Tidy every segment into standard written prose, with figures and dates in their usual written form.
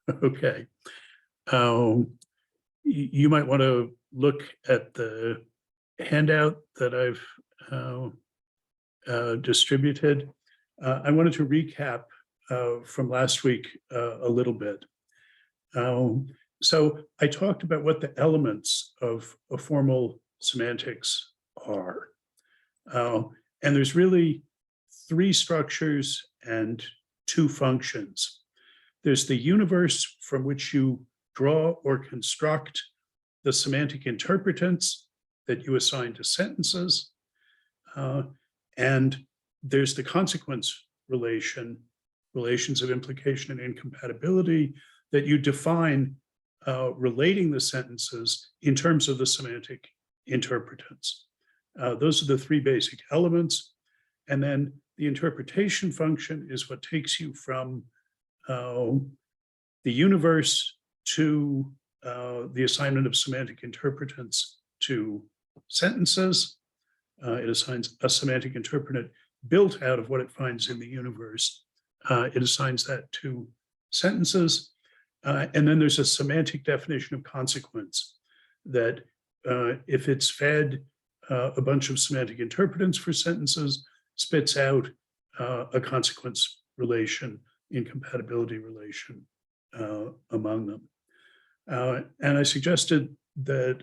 Okay. You might want to look at the handout that I've distributed. I wanted to recap from last week a little bit. So I talked about what the elements of a formal semantics are. And there's really three structures and two functions. There's the universe from which you draw or construct the semantic interpretants that you assign to sentences. And there's the consequence relations of implication and incompatibility that you define relating the sentences in terms of the semantic interpretants. Those are the three basic elements. And then the interpretation function is what takes you from the universe to the assignment of semantic interpretants to sentences. It assigns a semantic interpretant built out of what it finds in the universe. It assigns that to sentences. And then there's a semantic definition of consequence that if it's fed a bunch of semantic interpretants for sentences, spits out a consequence relation, incompatibility relation among them. And I suggested that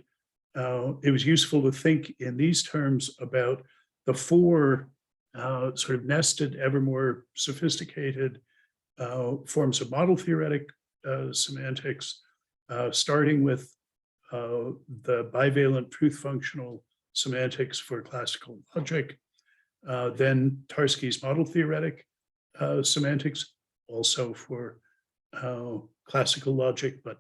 it was useful to think in these terms about the four sort of nested, ever more sophisticated forms of model theoretic semantics, starting with the bivalent truth functional semantics for classical logic, then Tarski's model theoretic semantics, also for classical logic, but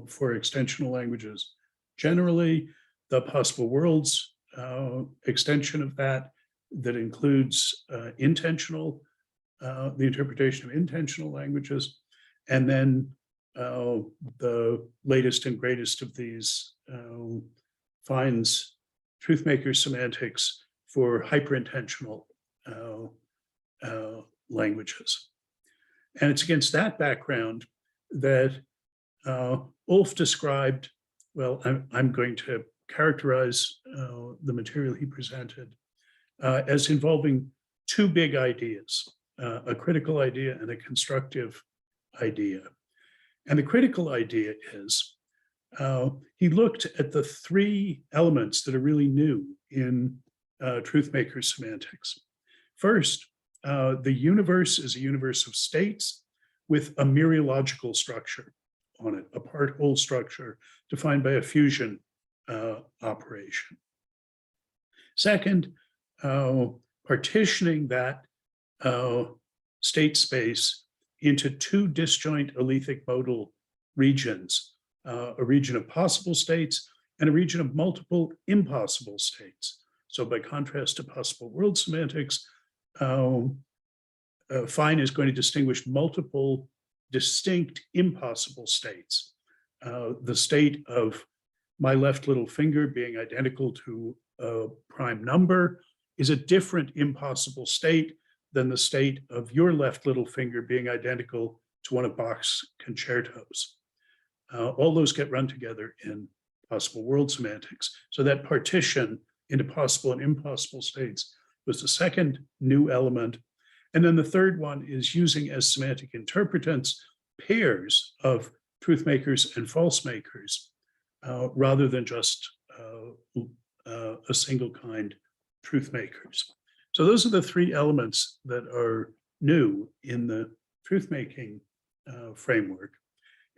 for extensional languages generally, the possible worlds extension of that includes intentional, the interpretation of intentional languages, and then the latest and greatest of these finds truthmaker semantics for hyperintentional languages. And it's against that background that Ulf described, well, I'm going to characterize the material he presented as involving two big ideas, a critical idea and a constructive idea. And the critical idea is, he looked at the three elements that are really new in truthmaker semantics. First, the universe is a universe of states with a mereological structure on it, a part-whole structure defined by a fusion operation. Second, partitioning that state space into two disjoint alethic modal regions, a region of possible states and a region of multiple impossible states. So by contrast to possible world semantics, Fine is going to distinguish multiple distinct impossible states. The state of my left little finger being identical to a prime number is a different impossible state than the state of your left little finger being identical to one of Bach's concertos. All those get run together in possible world semantics. So that partition into possible and impossible states was the second new element. And then the third one is using as semantic interpretants pairs of truth makers and false makers, rather than just a single kind truth makers. So those are the three elements that are new in the truth making framework.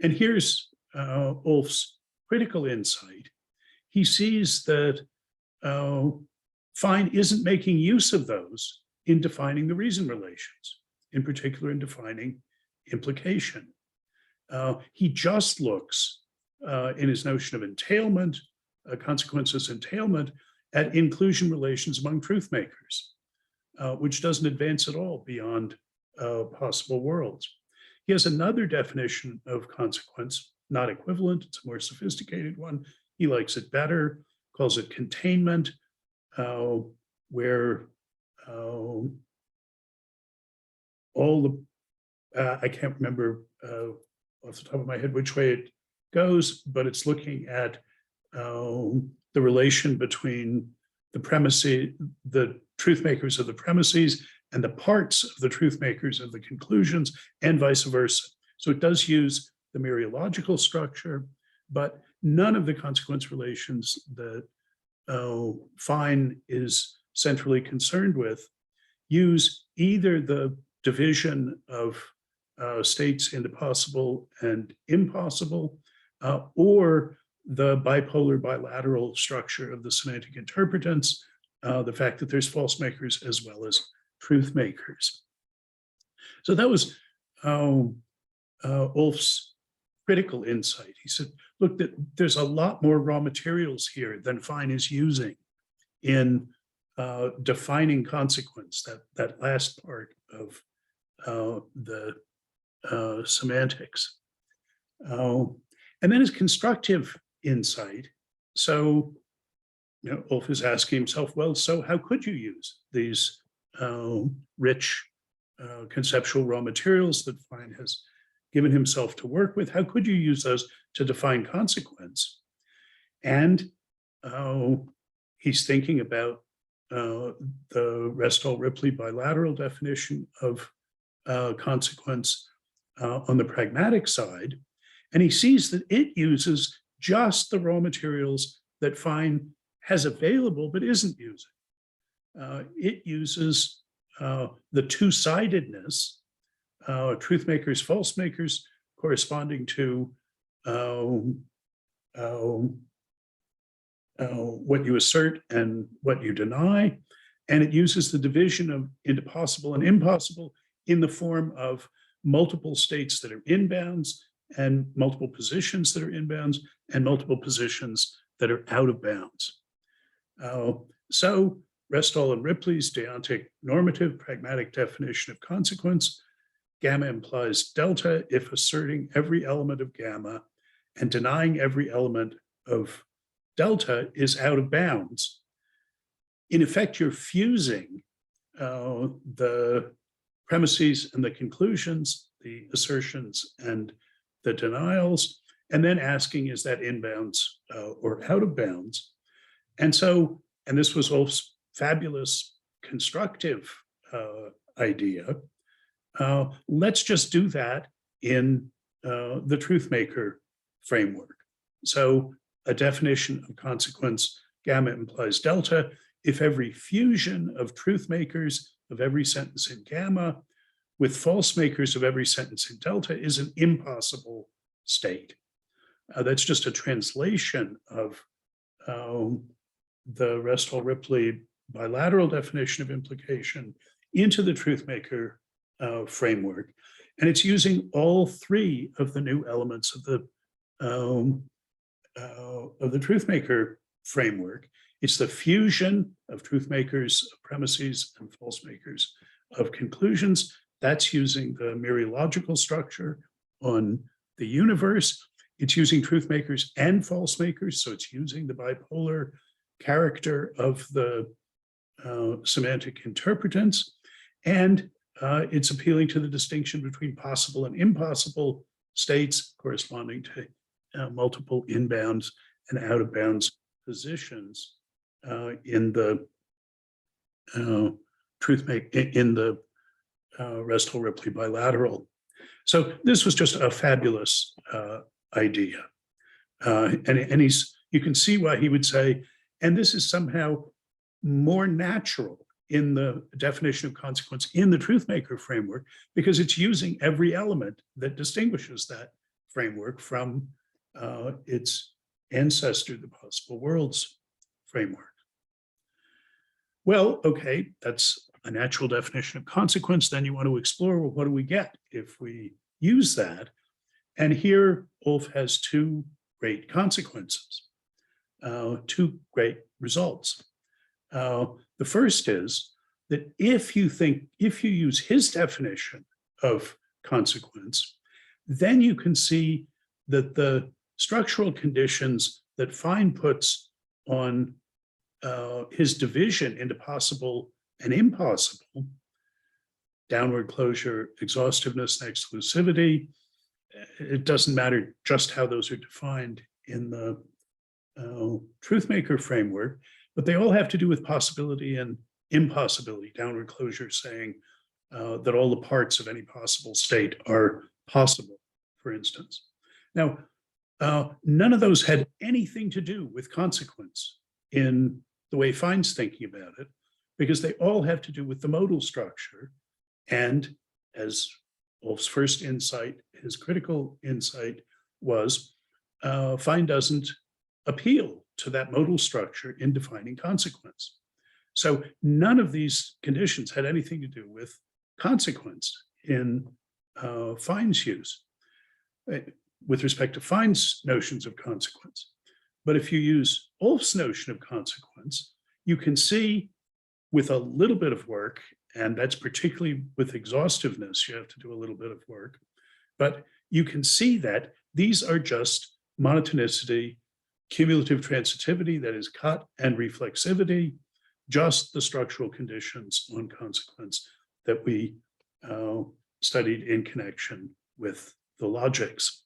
And here's Ulf's critical insight. He sees that Fine isn't making use of those in defining the reason relations, in particular in defining implication. He just looks in his notion of entailment, consequences entailment, at inclusion relations among truth makers, which doesn't advance at all beyond possible worlds. He has another definition of consequence, not equivalent, it's a more sophisticated one. He likes it better, calls it containment, where all the I can't remember off the top of my head which way it goes, but it's looking at the relation between the premises, the truth makers of the premises, and the parts of the truth makers of the conclusions, and vice versa. So it does use the mereological structure, but none of the consequence relations that Fine is centrally concerned with use either the division of states into possible and impossible, or the bipolar bilateral structure of the semantic interpretants, the fact that there's false makers as well as truth makers. So that was Ulf's critical insight. He said, look, there's a lot more raw materials here than Fine is using in defining consequence, that last part of the semantics. And then his constructive insight. So, Ulf is asking himself, well, so how could you use these rich conceptual raw materials that Fine has given himself to work with? How could you use those to define consequence? And he's thinking about the Restall-Ripley bilateral definition of consequence on the pragmatic side, and he sees that it uses just the raw materials that Fine has available but isn't using. It uses the two-sidedness, truth makers, false makers, corresponding to what you assert and what you deny. And it uses the division into possible and impossible in the form of multiple states that are inbounds, and multiple positions that are inbounds, and multiple positions that are out of bounds. So Restall and Ripley's deontic normative pragmatic definition of consequence: gamma implies delta if asserting every element of gamma and denying every element of delta is out of bounds. In effect, you're fusing the premises and the conclusions, the assertions and the denials, and then asking, is that inbounds or out of bounds? And so, and this was Ulf's fabulous constructive idea, let's just do that in the truth maker framework. So a definition of consequence: gamma implies delta if every fusion of truth makers of every sentence in gamma with false makers of every sentence in delta is an impossible state. That's just a translation of the Restall-Ripley bilateral definition of implication into the truth maker framework. And it's using all three of the new elements of the truth maker framework. It's the fusion of truth makers of premises and false makers of conclusions. That's using the mereological structure on the universe. It's using truth makers and false makers, so it's using the bipolar character of the semantic interpretants, and it's appealing to the distinction between possible and impossible states corresponding to multiple inbounds and out of bounds positions in the Restall-Ripley bilateral. So this was just a fabulous idea, and you can see why he would say, and this is somehow more natural in the definition of consequence in the truth maker framework, because it's using every element that distinguishes that framework from its ancestor, the possible worlds framework. Well, okay, that's a natural definition of consequence. Then you want to explore, well, what do we get if we use that? And here Ulf has two great consequences, two great results. The first is that if you use his definition of consequence, then you can see that the structural conditions that Fine puts on his division into possible and impossible downward closure, exhaustiveness, and exclusivity. It doesn't matter just how those are defined in the truth-maker framework, but they all have to do with possibility and impossibility. Downward closure saying that all the parts of any possible state are possible, for instance. Now, none of those had anything to do with consequence in the way Fine's thinking about it, because they all have to do with the modal structure. And as Wolf's first insight, his critical insight was, Fine doesn't appeal to that modal structure in defining consequence. So none of these conditions had anything to do with consequence in Fine's use, with respect to Fine's notions of consequence. But if you use Wolf's notion of consequence, you can see with a little bit of work, and that's particularly with exhaustiveness, you have to do a little bit of work, but you can see that these are just monotonicity, cumulative transitivity, that is cut, and reflexivity, just the structural conditions on consequence that we studied in connection with the logics.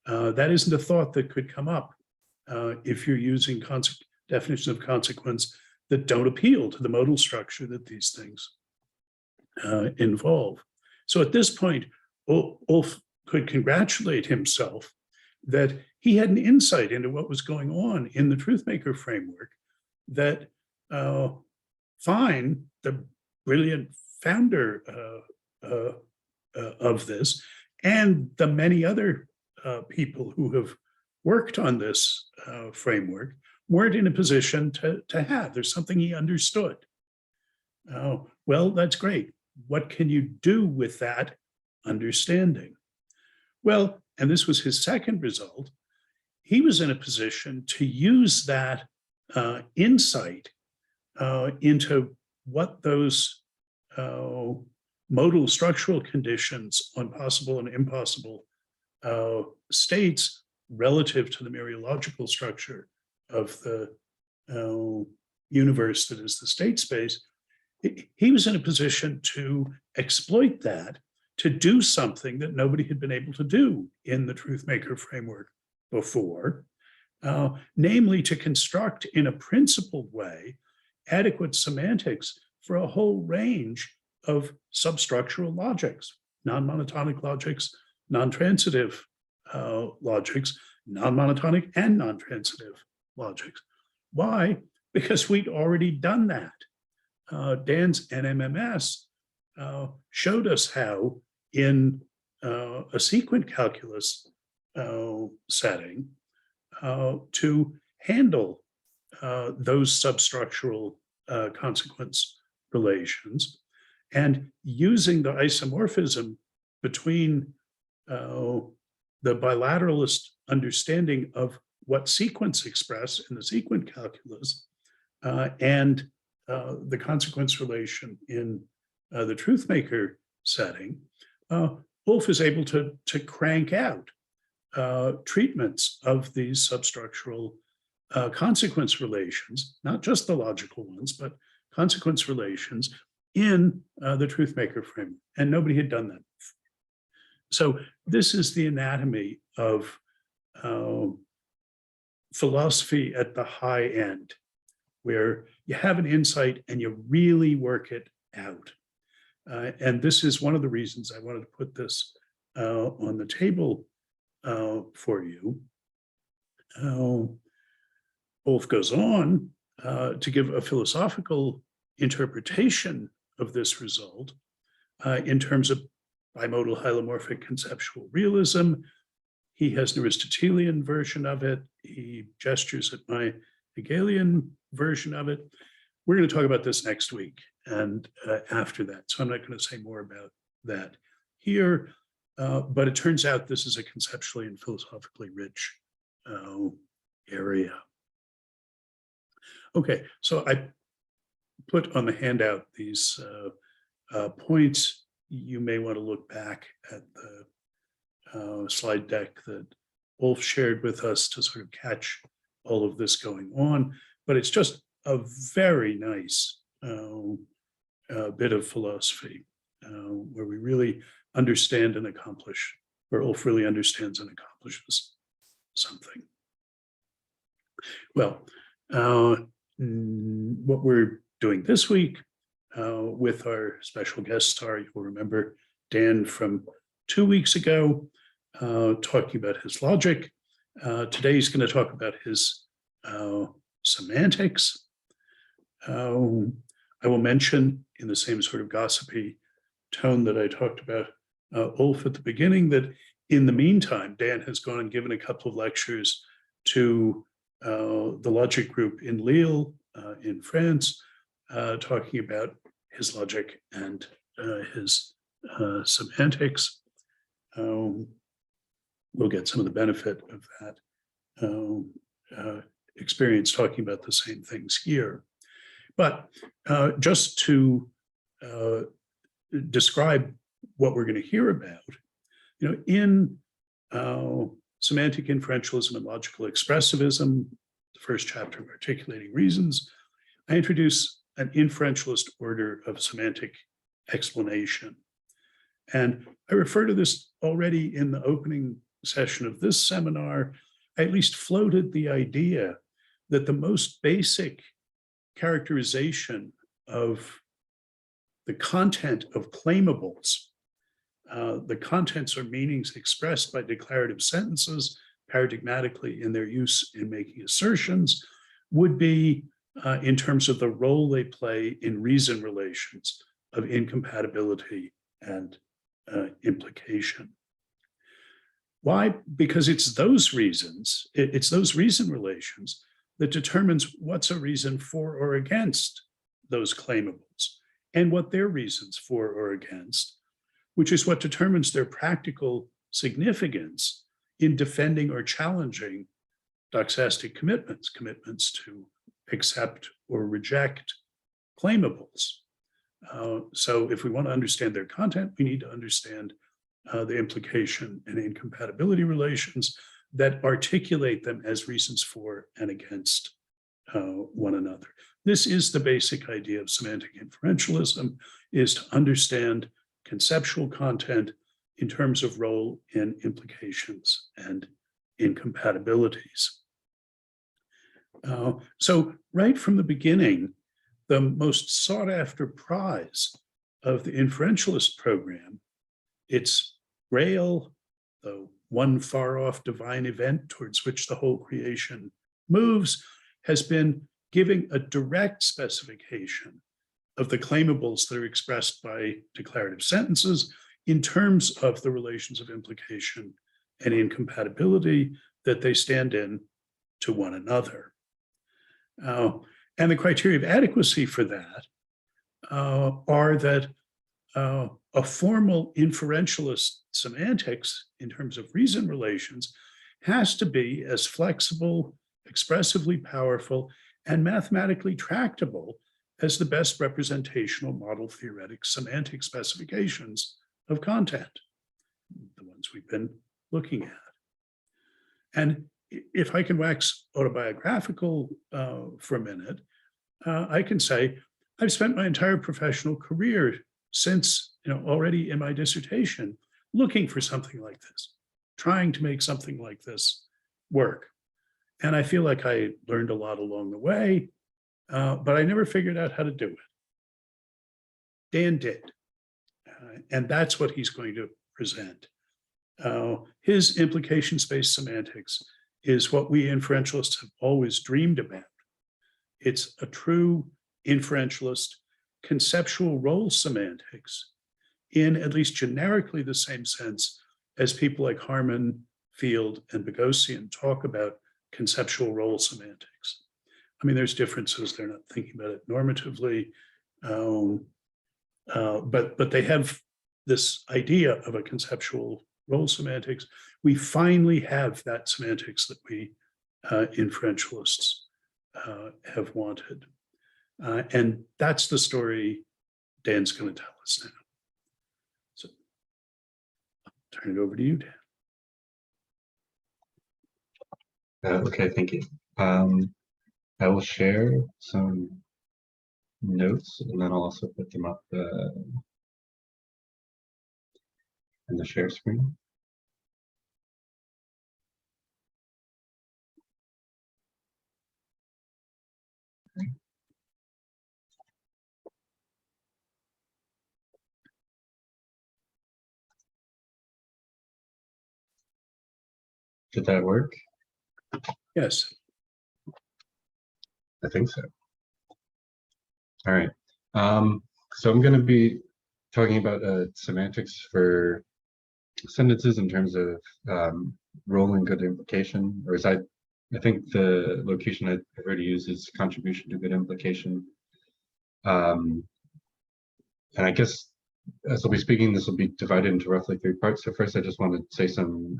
That isn't a thought that could come up if you're using definitions of consequence that don't appeal to the modal structure that these things involve. So at this point, Wolf could congratulate himself that he had an insight into what was going on in the truth-maker framework, that Fine, the brilliant founder of this, and the many other people who have worked on this framework weren't in a position to have. There's something he understood. Well, that's great. What can you do with that understanding? Well, and this was his second result, he was in a position to use that insight into what those modal structural conditions on possible and impossible states relative to the mereological structure of the universe that is the state space. He was in a position to exploit that to do something that nobody had been able to do in the truth-maker framework before, namely to construct in a principled way adequate semantics for a whole range of substructural logics, non-monotonic logics, non-transitive logics, non-monotonic and non-transitive logics. Why? Because we'd already done that. Dan's NMMS showed us how in a sequent calculus setting to handle those substructural consequence relations, and using the isomorphism between the bilateralist understanding of what sequence express in the sequent calculus and the consequence relation in the truth-maker setting, Wolf is able to crank out treatments of these substructural consequence relations, not just the logical ones, but consequence relations in the truth-maker framework. And nobody had done that before. So this is the anatomy of philosophy at the high end, where you have an insight and you really work it out. And this is one of the reasons I wanted to put this on the table for you. Wolf goes on to give a philosophical interpretation of this result in terms of bimodal hylomorphic conceptual realism. He has an Aristotelian version of it. He gestures at my Hegelian version of it. We're going to talk about this next week and after that. So I'm not going to say more about that here, but it turns out this is a conceptually and philosophically rich area. Okay, so I put on the handout these points. You may want to look back at the slide deck that Wolf shared with us to sort of catch all of this going on, but it's just a very nice bit of philosophy where we really understand and accomplish, where Ulf really understands and accomplishes something. Well, what we're doing this week with our special guest star, you'll remember Dan from 2 weeks ago, talking about his logic. Today he's going to talk about his semantics. I will mention in the same sort of gossipy tone that I talked about Ulf at the beginning, that in the meantime, Dan has gone and given a couple of lectures to the logic group in Lille, in France, talking about his logic and his semantics. We'll get some of the benefit of that experience talking about the same things here. But just to describe what we're going to hear about, in semantic inferentialism and logical expressivism, the first chapter of Articulating Reasons, I introduce an inferentialist order of semantic explanation. And I refer to this already in the opening session of this seminar. I at least floated the idea that the most basic characterization of the content of claimables, the contents or meanings expressed by declarative sentences paradigmatically in their use in making assertions, would be in terms of the role they play in reason relations of incompatibility and implication. Why? Because it's those reasons, it's those reason relations that determines what's a reason for or against those claimables and what their reasons for or against, which is what determines their practical significance in defending or challenging doxastic commitments, commitments to accept or reject claimables. So if we want to understand their content, we need to understand the implication and incompatibility relations that articulate them as reasons for and against one another. This is the basic idea of semantic inferentialism, is to understand conceptual content in terms of role and implications and incompatibilities. So right from the beginning, the most sought after prize of the inferentialist program, its grail, the one far off divine event towards which the whole creation moves, has been giving a direct specification of the claimables that are expressed by declarative sentences in terms of the relations of implication and incompatibility that they stand in to one another. And the criteria of adequacy for that are that a formal inferentialist semantics in terms of reason relations has to be as flexible, expressively powerful, and mathematically tractable as the best representational model theoretic semantic specifications of content, the ones we've been looking at. And if I can wax autobiographical for a minute, I can say I've spent my entire professional career since, already in my dissertation, looking for something like this, trying to make something like this work. And I feel like I learned a lot along the way, but I never figured out how to do it. Dan did, and that's what he's going to present. His implication-space semantics is what we inferentialists have always dreamed about. It's a true inferentialist conceptual role semantics in at least generically the same sense as people like Harman, Field, and Boghossian talk about conceptual role semantics. I mean, there's differences. They're not thinking about it normatively, but they have this idea of a conceptual role semantics. We finally have that semantics that we inferentialists have wanted. And that's the story Dan's going to tell us now. So I'll turn it over to you, Dan. Okay, thank you. I will share some notes and then I'll also put them up in the share screen. Did that work? Yes. I think so. All right. So I'm going to be talking about semantics for sentences in terms of role and good implication, or as I think the location I've already used is contribution to good implication. And I guess as I'll be speaking, this will be divided into roughly 3 parts. So first, I just want to say some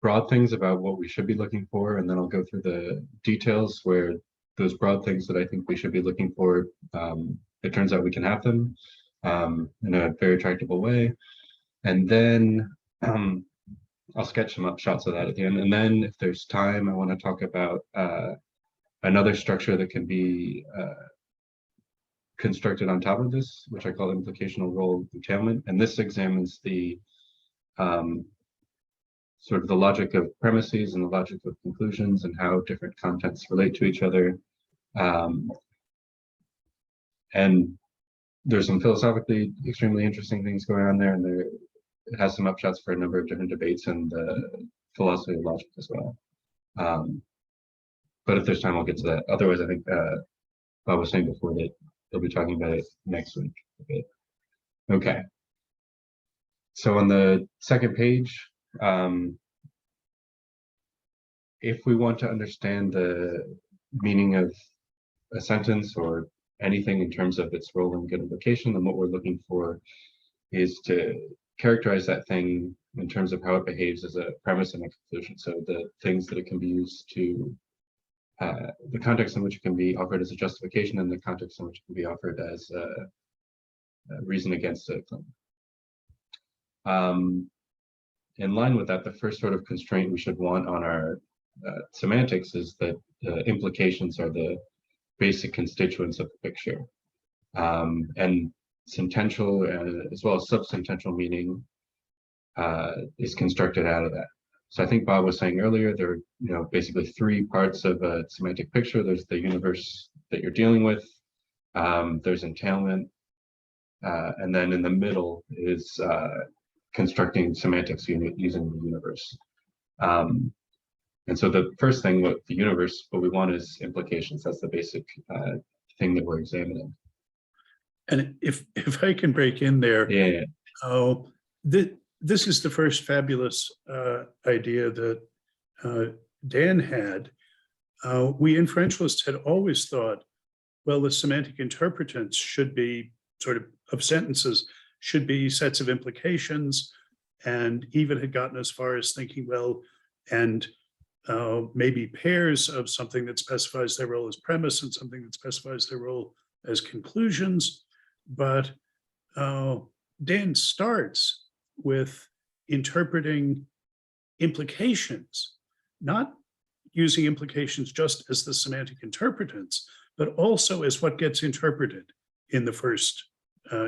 broad things about what we should be looking for, and then I'll go through the details where those broad things that I think we should be looking for, it turns out we can have them in a very tractable way. And then I'll sketch some shots of that at the end. And then if there's time, I want to talk about another structure that can be constructed on top of this, which I call implicational role entailment. And this examines the sort of the logic of premises and the logic of conclusions and how different contents relate to each other. And there's some philosophically extremely interesting things going on there, and it has some upshots for a number of different debates and the philosophy of logic as well. But if there's time, I'll get to that. Otherwise, I think Bob was saying before that he'll be talking about it next week a bit. Okay. So on the second page, if we want to understand the meaning of a sentence or anything in terms of its role and good implication, then what we're looking for is to characterize that thing in terms of how it behaves as a premise and a conclusion. So the things that it can be used to, the context in which it can be offered as a justification, and the context in which it can be offered as a reason against a claim. In line with that, the first sort of constraint we should want on our semantics is that implications are the basic constituents of the picture. And sentential as well as subsentential meaning is constructed out of that. So I think Bob was saying earlier, there are basically 3 parts of a semantic picture. There's the universe that you're dealing with, there's entailment, and then in the middle is constructing semantics using the universe. And so the first thing with the universe, what we want is implications. That's the basic thing that we're examining. And if I can break in there, Yeah. This is the first fabulous idea that Dan had. We inferentialists had always thought, well, the semantic interpretants should be sort of sentences, should be sets of implications, and even had gotten as far as thinking, well, and maybe pairs of something that specifies their role as premise and something that specifies their role as conclusions. But Dan starts with interpreting implications, not using implications just as the semantic interpretants, but also as what gets interpreted in the first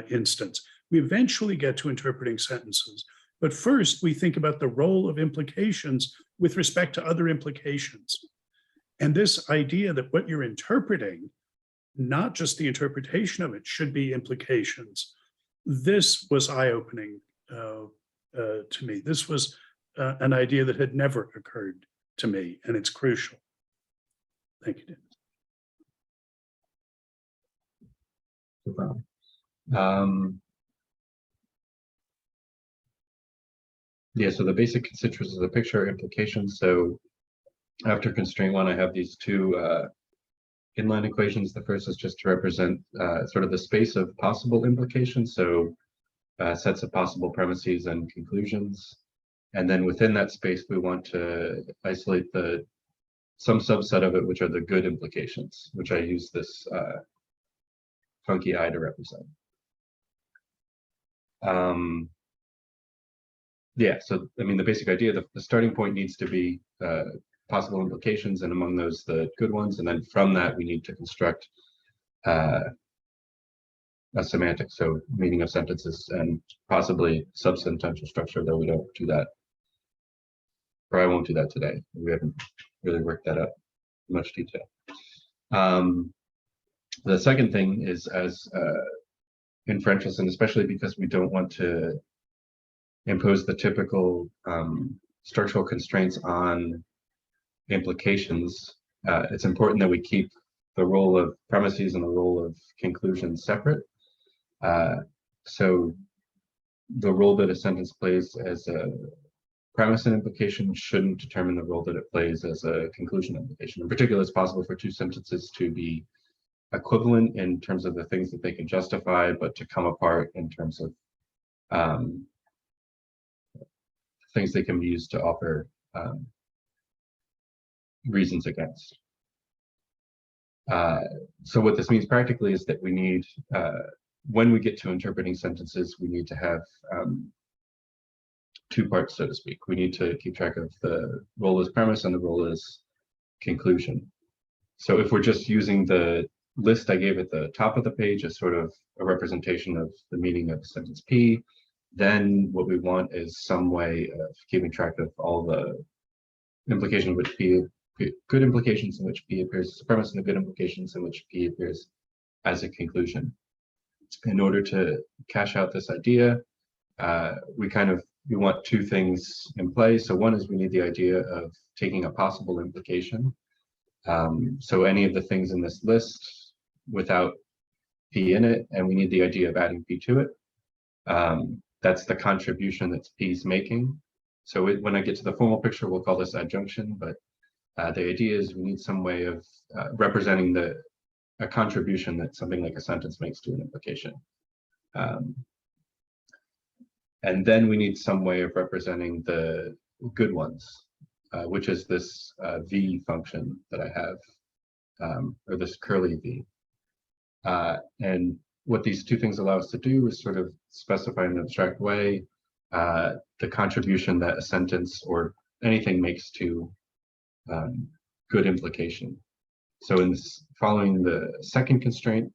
instance. We eventually get to interpreting sentences, but first we think about the role of implications with respect to other implications. And this idea that what you're interpreting, not just the interpretation of it, should be implications. This was eye-opening to me. This was an idea that had never occurred to me, and it's crucial. Thank you, Dan. No problem. Yeah, so the basic constituents of the picture are implications. So after constraint 1, I have these 2 inline equations. The first is just to represent sort of the space of possible implications. So sets of possible premises and conclusions. And then within that space, we want to isolate some subset of it, which are the good implications, which I use this funky eye to represent. Yeah, so I mean, the basic idea, the starting point needs to be possible implications, and among those, the good ones. And then from that, we need to construct semantics, so meaning of sentences and possibly subsentential structure, though we don't do that, or I won't do that today. We haven't really worked that out in much detail. The second thing is, as inferentials, and especially because we don't want to impose the typical structural constraints on implications, it's important that we keep the role of premises and the role of conclusions separate. So the role that a sentence plays as a premise and implication shouldn't determine the role that it plays as a conclusion implication. In particular, it's possible for two sentences to be equivalent in terms of the things that they can justify, but to come apart in terms of things they can be used to offer reasons against. So what this means practically is that we need, when we get to interpreting sentences, we need to have two parts, so to speak. We need to keep track of the role as premise and the role as conclusion. So if we're just using the list I gave at the top of the page as sort of a representation of the meaning of sentence P, then what we want is some way of keeping track of all the implications in which P, good implications in which P appears as a premise, and the good implications in which P appears as a conclusion. In order to cash out this idea, we want two things in play. So one is we need the idea of taking a possible implication. So any of the things in this list without P in it, and we need the idea of adding P to it. That's the contribution that P's making. So when I get to the formal picture, we'll call this adjunction, but the idea is we need some way of representing a contribution that something like a sentence makes to an implication. And then we need some way of representing the good ones, which is this V function that I have, or this curly V. And what these two things allow us to do is sort of specify in an abstract way the contribution that a sentence or anything makes to good implication. So in this, following the second constraint,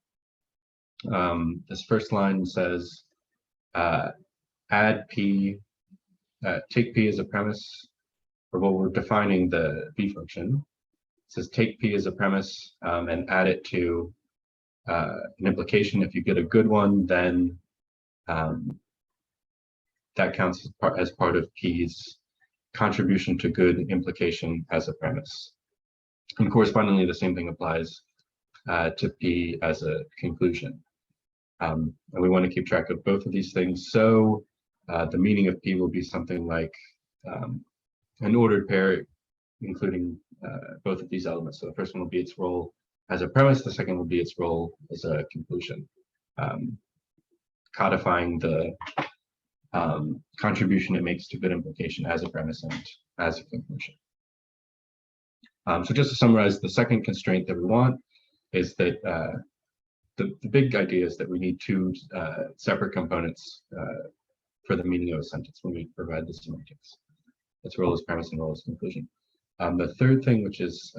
this first line says add P, take P as a premise, or well, we're defining the V function. It says take P as a premise and add it to an implication. If you get a good one, then that counts as part of P's contribution to good implication as a premise. And correspondingly, the same thing applies to P as a conclusion. And we want to keep track of both of these things. So the meaning of P will be something like an ordered pair, including both of these elements. So the first one will be its role as a premise. The second will be its role as a conclusion, codifying the contribution it makes to good implication as a premise and as a conclusion. So just to summarize, the second constraint that we want is that the big idea is that we need two separate components for the meaning of a sentence when we provide the semantics. Its role as premise and role as conclusion. The third thing, which is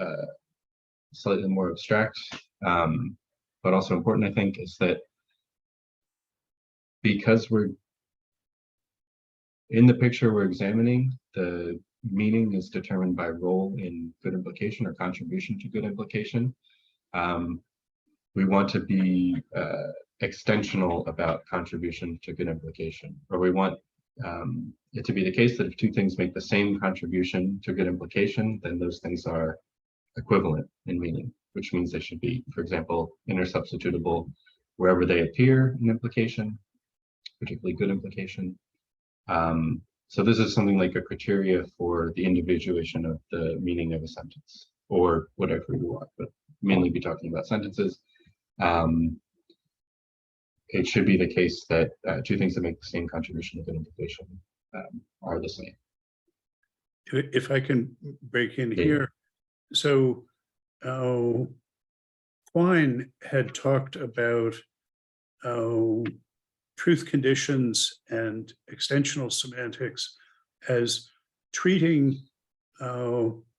slightly more abstract, but also important, I think, is that because we're in the picture we're examining, the meaning is determined by role in good implication or contribution to good implication. We want to be extensional about contribution to good implication, or we want it to be the case that if two things make the same contribution to good implication, then those things are equivalent in meaning, which means they should be, for example, intersubstitutable wherever they appear in implication, particularly good implication. So this is something like a criteria for the individuation of the meaning of a sentence, or whatever you want, but mainly be talking about sentences. It should be the case that two things that make the same contribution to good implication are the same. If I can break in here. So Quine had talked about truth conditions and extensional semantics as treating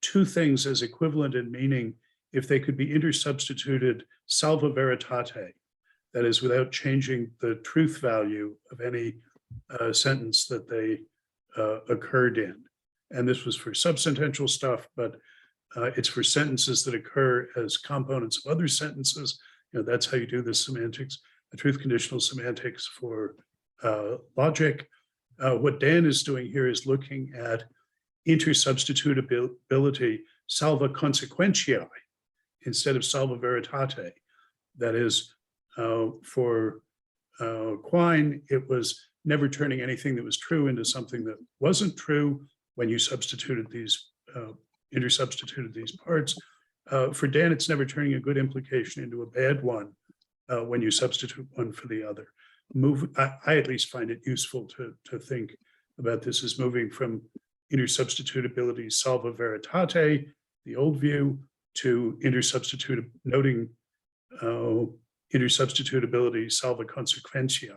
two things as equivalent in meaning if they could be intersubstituted salva veritate. that is, without changing the truth value of any sentence that they occurred in. And this was for subsentential stuff, but it's for sentences that occur as components of other sentences. That's how you do the semantics, the truth conditional semantics for logic. What Dan is doing here is looking at intersubstitutability salva consequentiae instead of salva veritate. That is, for Quine, it was never turning anything that was true into something that wasn't true when you substituted these, intersubstituted these parts. For Dan, it's never turning a good implication into a bad one when you substitute one for the other. I at least find it useful to think about this as moving from intersubstitutability salva veritate, the old view, to noting intersubstitutability salva consequentiae.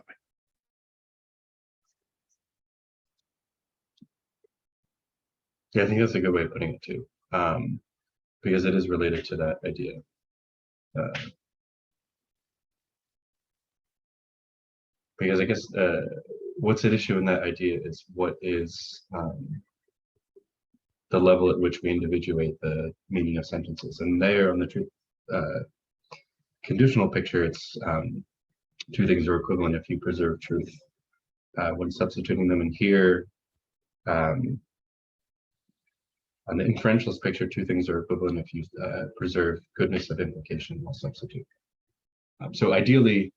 Yeah, I think that's a good way of putting it too, because it is related to that idea. Because I guess what's at issue in that idea is what is the level at which we individuate the meaning of sentences. And there on the truth conditional picture, it's two things are equivalent if you preserve truth when substituting them. And here, on the inferentialist picture, two things are equivalent if you preserve goodness of implication while substituting. So ideally,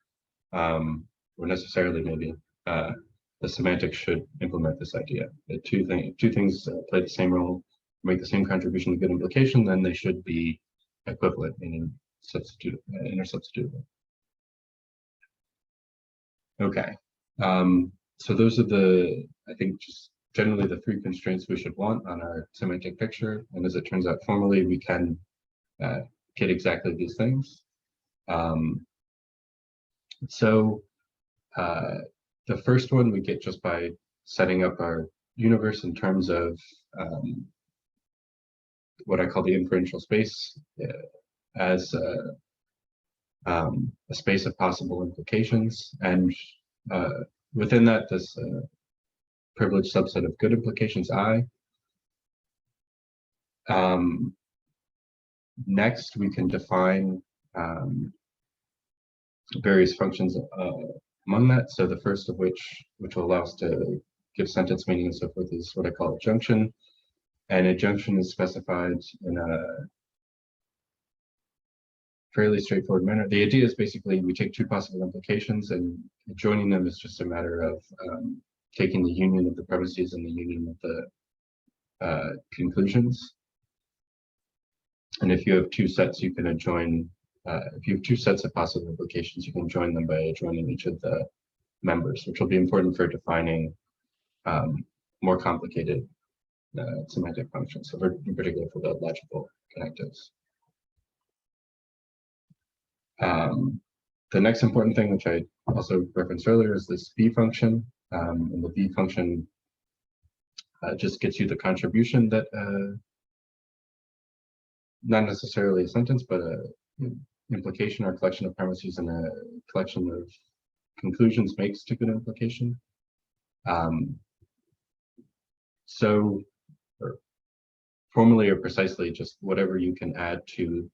or necessarily maybe, the semantics should implement this idea. Two things play the same role, make the same contribution to good implication, then they should be equivalent, meaning intersubstitutable. Okay, so those are I think, just generally the three constraints we should want on our semantic picture. And as it turns out, formally, we can get exactly these things. The first one we get just by setting up our universe in terms of what I call the inferential space as a space of possible implications. And within that, this privileged subset of good implications, I. Next, we can define various functions among that. So the first of which will allow us to give sentence meaning and so forth, is what I call adjunction. And adjunction is specified in a fairly straightforward manner. The idea is basically we take two possible implications, and joining them is just a matter of taking the union of the premises and the union of the conclusions. And if you have two sets, you can adjoin. If you have two sets of possible implications, you can join them by adjoining each of the members, which will be important for defining more complicated semantic functions, so in particular for the logical connectives. The next important thing, which I also referenced earlier, is this V function. And the V function just gets you the contribution that, not necessarily a sentence, but an implication or a collection of premises and a collection of conclusions makes to good implication. So formally or precisely, just whatever you can add to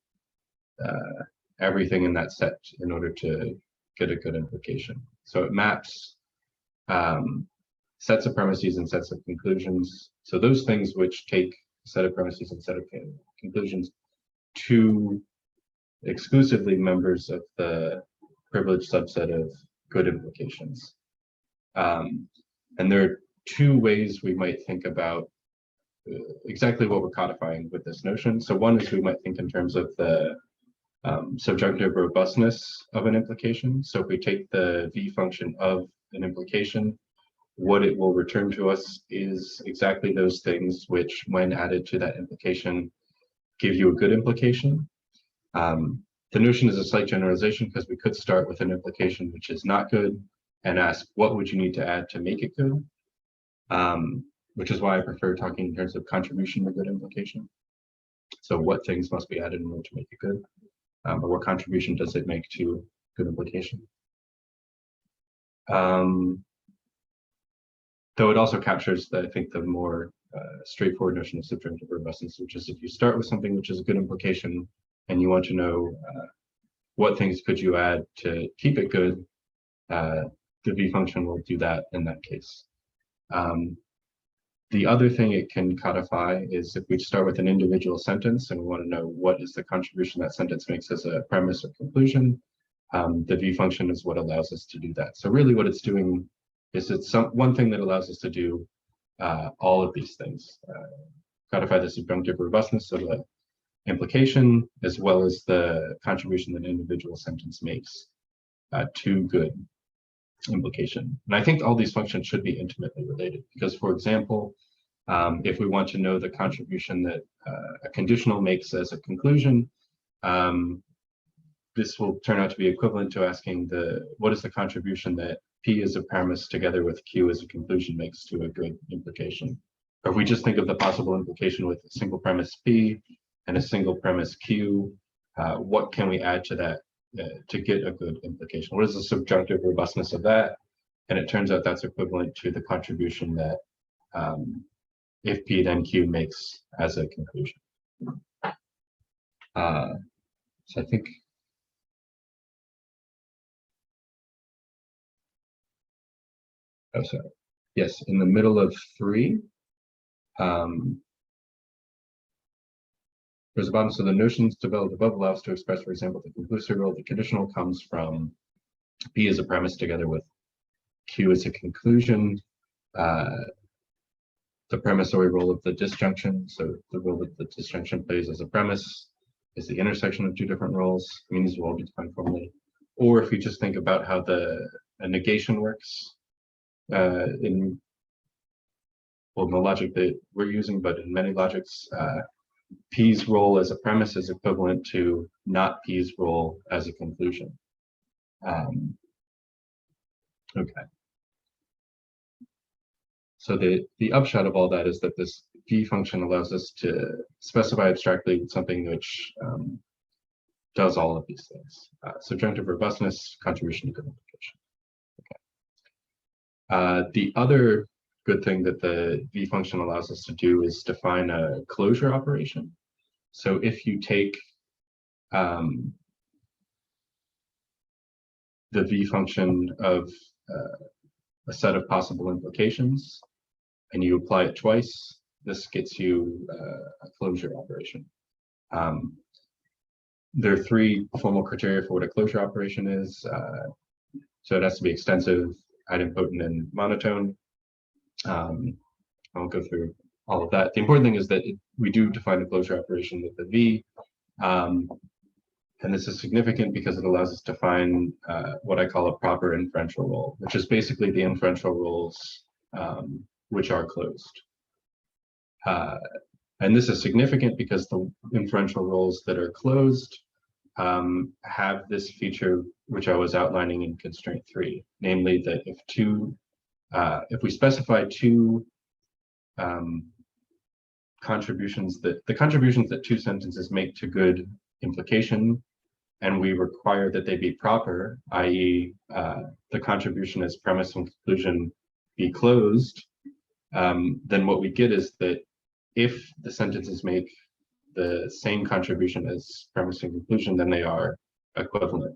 everything in that set in order to get a good implication. So it maps sets of premises and sets of conclusions. So those things which take a set of premises and set of conclusions to exclusively members of the privileged subset of good implications. And there are two ways we might think about exactly what we're codifying with this notion. So one is we might think in terms of the subjunctive robustness of an implication. So if we take the V function of an implication, what it will return to us is exactly those things which, when added to that implication, give you a good implication. The notion is a slight generalization because we could start with an implication which is not good and ask, what would you need to add to make it good? Which is why I prefer talking in terms of contribution to good implication. So what things must be added in order to make it good? Or what contribution does it make to good implication. Though it also captures, I think, the more straightforward notion of subjunctive robustness, which is if you start with something which is a good implication and you want to know what things could you add to keep it good, the V function will do that in that case. The other thing it can codify is if we start with an individual sentence and we want to know what is the contribution that sentence makes as a premise or conclusion, the V function is what allows us to do that. So really what it's doing is it's one thing that allows us to do all of these things. Codify the subjunctive robustness of the implication, as well as the contribution that an individual sentence makes to good implication. And I think all these functions should be intimately related because, for example, if we want to know the contribution that a conditional makes as a conclusion, this will turn out to be equivalent to asking what is the contribution that P as a premise together with Q as a conclusion makes to a good implication. Or if we just think of the possible implication with a single premise P and a single premise Q, what can we add to that to get a good implication? What is the subjunctive robustness of that? And it turns out that's equivalent to the contribution that if P then Q makes as a conclusion. So I think sorry. Yes, in the middle of 3, there's a bottom. So the notions developed above allows to express, for example, the conclusive rule. The conditional comes from P as a premise together with Q as a conclusion. The premissory role of the disjunction. So the role that the disjunction plays as a premise is the intersection of two different roles. I mean, these will all be defined formally. Or if you just think about how a negation works, in the logic that we're using, but in many logics, P's role as a premise is equivalent to not P's role as a conclusion. Okay. So the upshot of all that is that this V function allows us to specify abstractly something which does all of these things. Subjunctive robustness, contribution to good implication. The other good thing that the V function allows us to do is define a closure operation. So if you take the V function of a set of possible implications and you apply it twice, this gets you a closure operation. There are 3 formal criteria for what a closure operation is. So it has to be extensive, idempotent, and monotone. I won't go through all of that. The important thing is that we do define a closure operation with the V, and this is significant because it allows us to find what I call a proper inferential role, which is basically the inferential roles which are closed. And this is significant because the inferential roles that are closed have this feature which I was outlining in constraint 3, namely that if we specify 2 contributions that 2 sentences make to good implication, and we require that they be proper, i.e. The contribution as premise and conclusion be closed, then what we get is that if the sentences make the same contribution as premise and conclusion, then they are equivalent.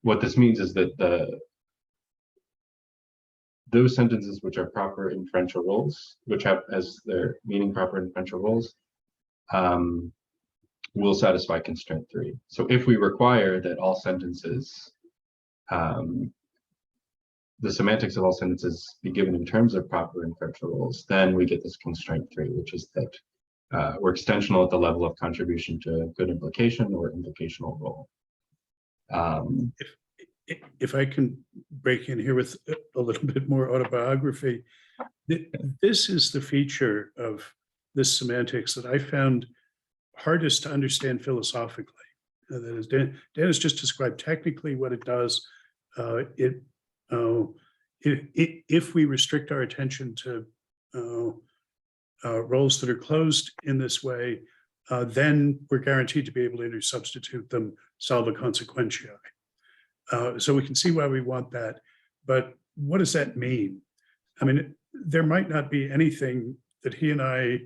What this means is that those sentences which are proper inferential roles, which have as their meaning proper inferential roles, will satisfy constraint 3. So if we require that all sentences, the semantics of all sentences be given in terms of proper inferential roles, then we get this constraint 3, which is that we're extensional at the level of contribution to good implication or implicational role. If I can break in here with a little bit more autobiography, this is the feature of this semantics that I found hardest to understand philosophically. That is, Dan has just described technically what it does. If we restrict our attention to roles that are closed in this way, then we're guaranteed to be able to intersubstitute them, solve consequentiae. So we can see why we want that, but what does that mean? I mean, there might not be anything that he and I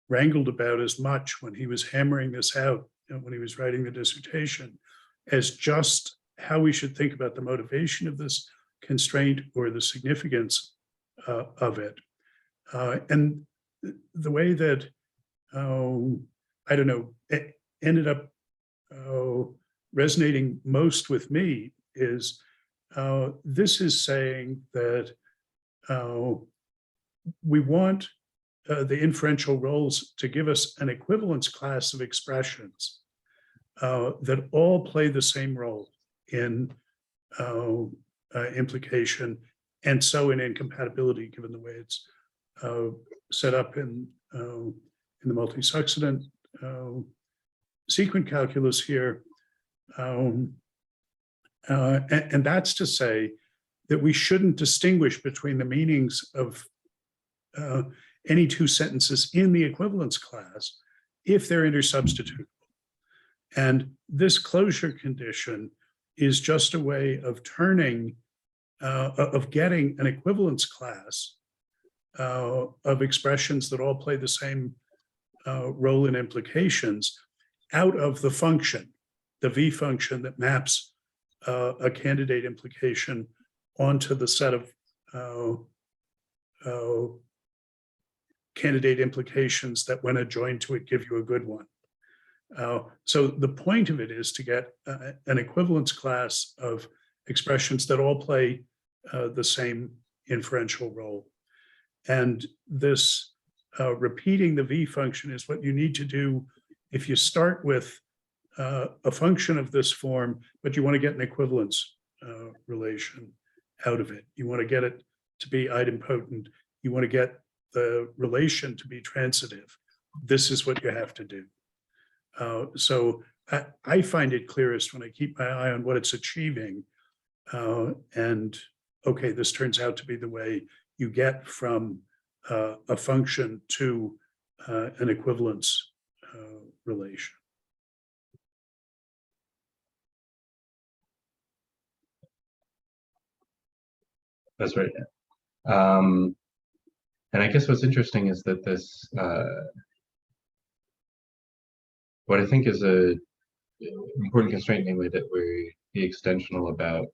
wrangled about as much when he was hammering this out, when he was writing the dissertation, as just how we should think about the motivation of this constraint or the significance of it. And the way that, I don't know, it ended up resonating most with me is this is saying that we want the inferential roles to give us an equivalence class of expressions that all play the same role in implication and so in incompatibility, given the way it's set up in the multi-succedent sequent calculus here. And that's to say that we shouldn't distinguish between the meanings of any two sentences in the equivalence class if they're intersubstitutable. And this closure condition is just a way of turning, of getting an equivalence class of expressions that all play the same role in implications out of the function, the V function that maps a candidate implication onto the set of candidate implications that when adjoined to it give you a good one. So the point of it is to get an equivalence class of expressions that all play the same inferential role. And this repeating the V function is what you need to do if you start with a function of this form, but you want to get an equivalence relation out of it. You want to get it to be idempotent. You want to get the relation to be transitive. This is what you have to do. So I find it clearest when I keep my eye on what it's achieving. And okay, this turns out to be the way you get from a function to an equivalence relation. That's right. And I guess what's interesting is that this, what I think is a important constraint, namely that we be extensional about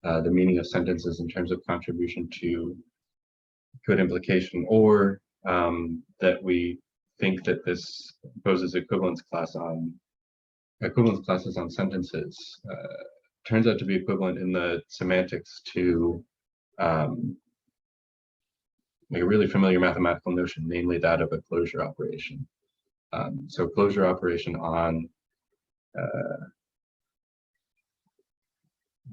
the meaning of sentences in terms of contribution to good implication, or that we think that this poses equivalence classes on sentences, turns out to be equivalent in the semantics to like a really familiar mathematical notion, namely that of a closure operation. So closure operation on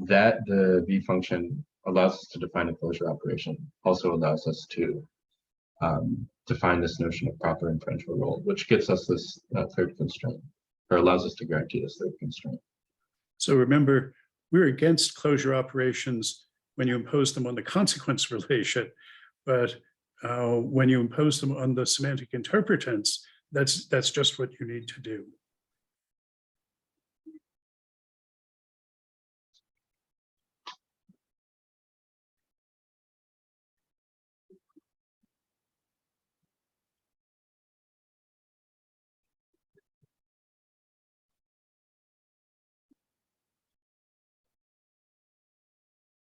that the V function allows us to define a closure operation, also allows us to define this notion of proper inferential role, which gets us this third constraint, or allows us to guarantee this third constraint. So remember, we're against closure operations when you impose them on the consequence relation, but when you impose them on the semantic interpretants, that's just what you need to do.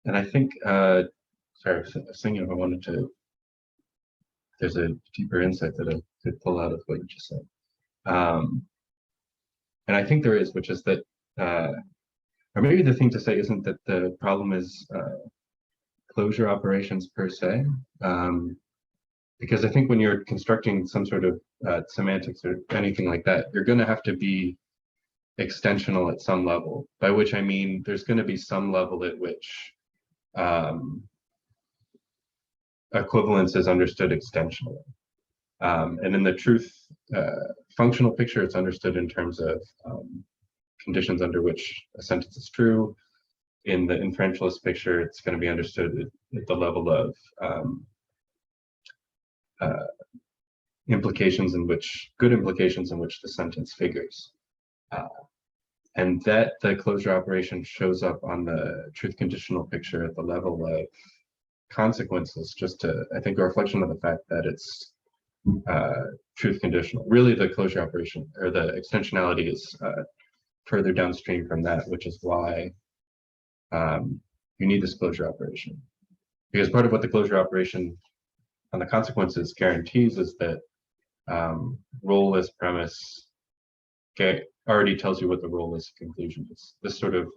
And I think, sorry, I was thinking if I wanted to, there's a deeper insight that I could pull out of what you just said. And I think there is, which is that, or maybe the thing to say isn't that the problem is closure operations per se, because I think when you're constructing some sort of semantics or anything like that, you're going to have to be extensional at some level, by which I mean there's going to be some level at which equivalence is understood extensionally. And in the truth functional picture, it's understood in terms of conditions under which a sentence is true. In the inferentialist picture, it's going to be understood at the level of implications in which, good implications in which the sentence figures. And that the closure operation shows up on the truth conditional picture at the level of consequences, just to, I think, a reflection of the fact that it's truth conditional. Really, the closure operation or the extensionality is further downstream from that, which is why you need this closure operation. Because part of what the closure operation on the consequences guarantees is that role as premise already tells you what the role as conclusion is. This sort of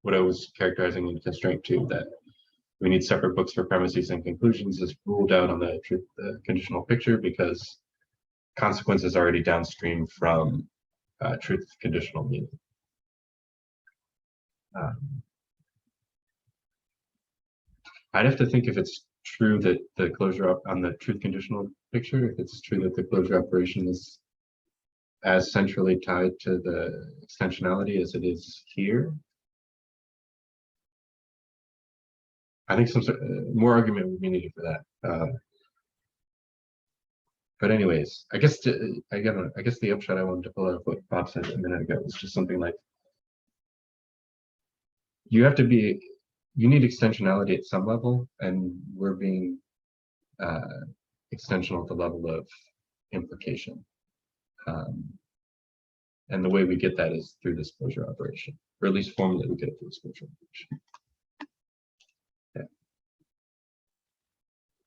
what I was characterizing in constraint 2, that we need separate books for premises and conclusions, is ruled out on the truth conditional picture because consequence is already downstream from truth conditional meaning. I'd have to think if it's true that the closure up on the truth conditional picture, if it's true that the closure operation is as centrally tied to the extensionality as it is here. I think some sort more argument would be needed for that. But anyways, I guess the upshot I wanted to pull out of what Bob said a minute ago was just something like, you need extensionality at some level, and we're being extensional at the level of implication. And the way we get that is through this closure operation, or at least formally we get it through this closure operation. Yeah.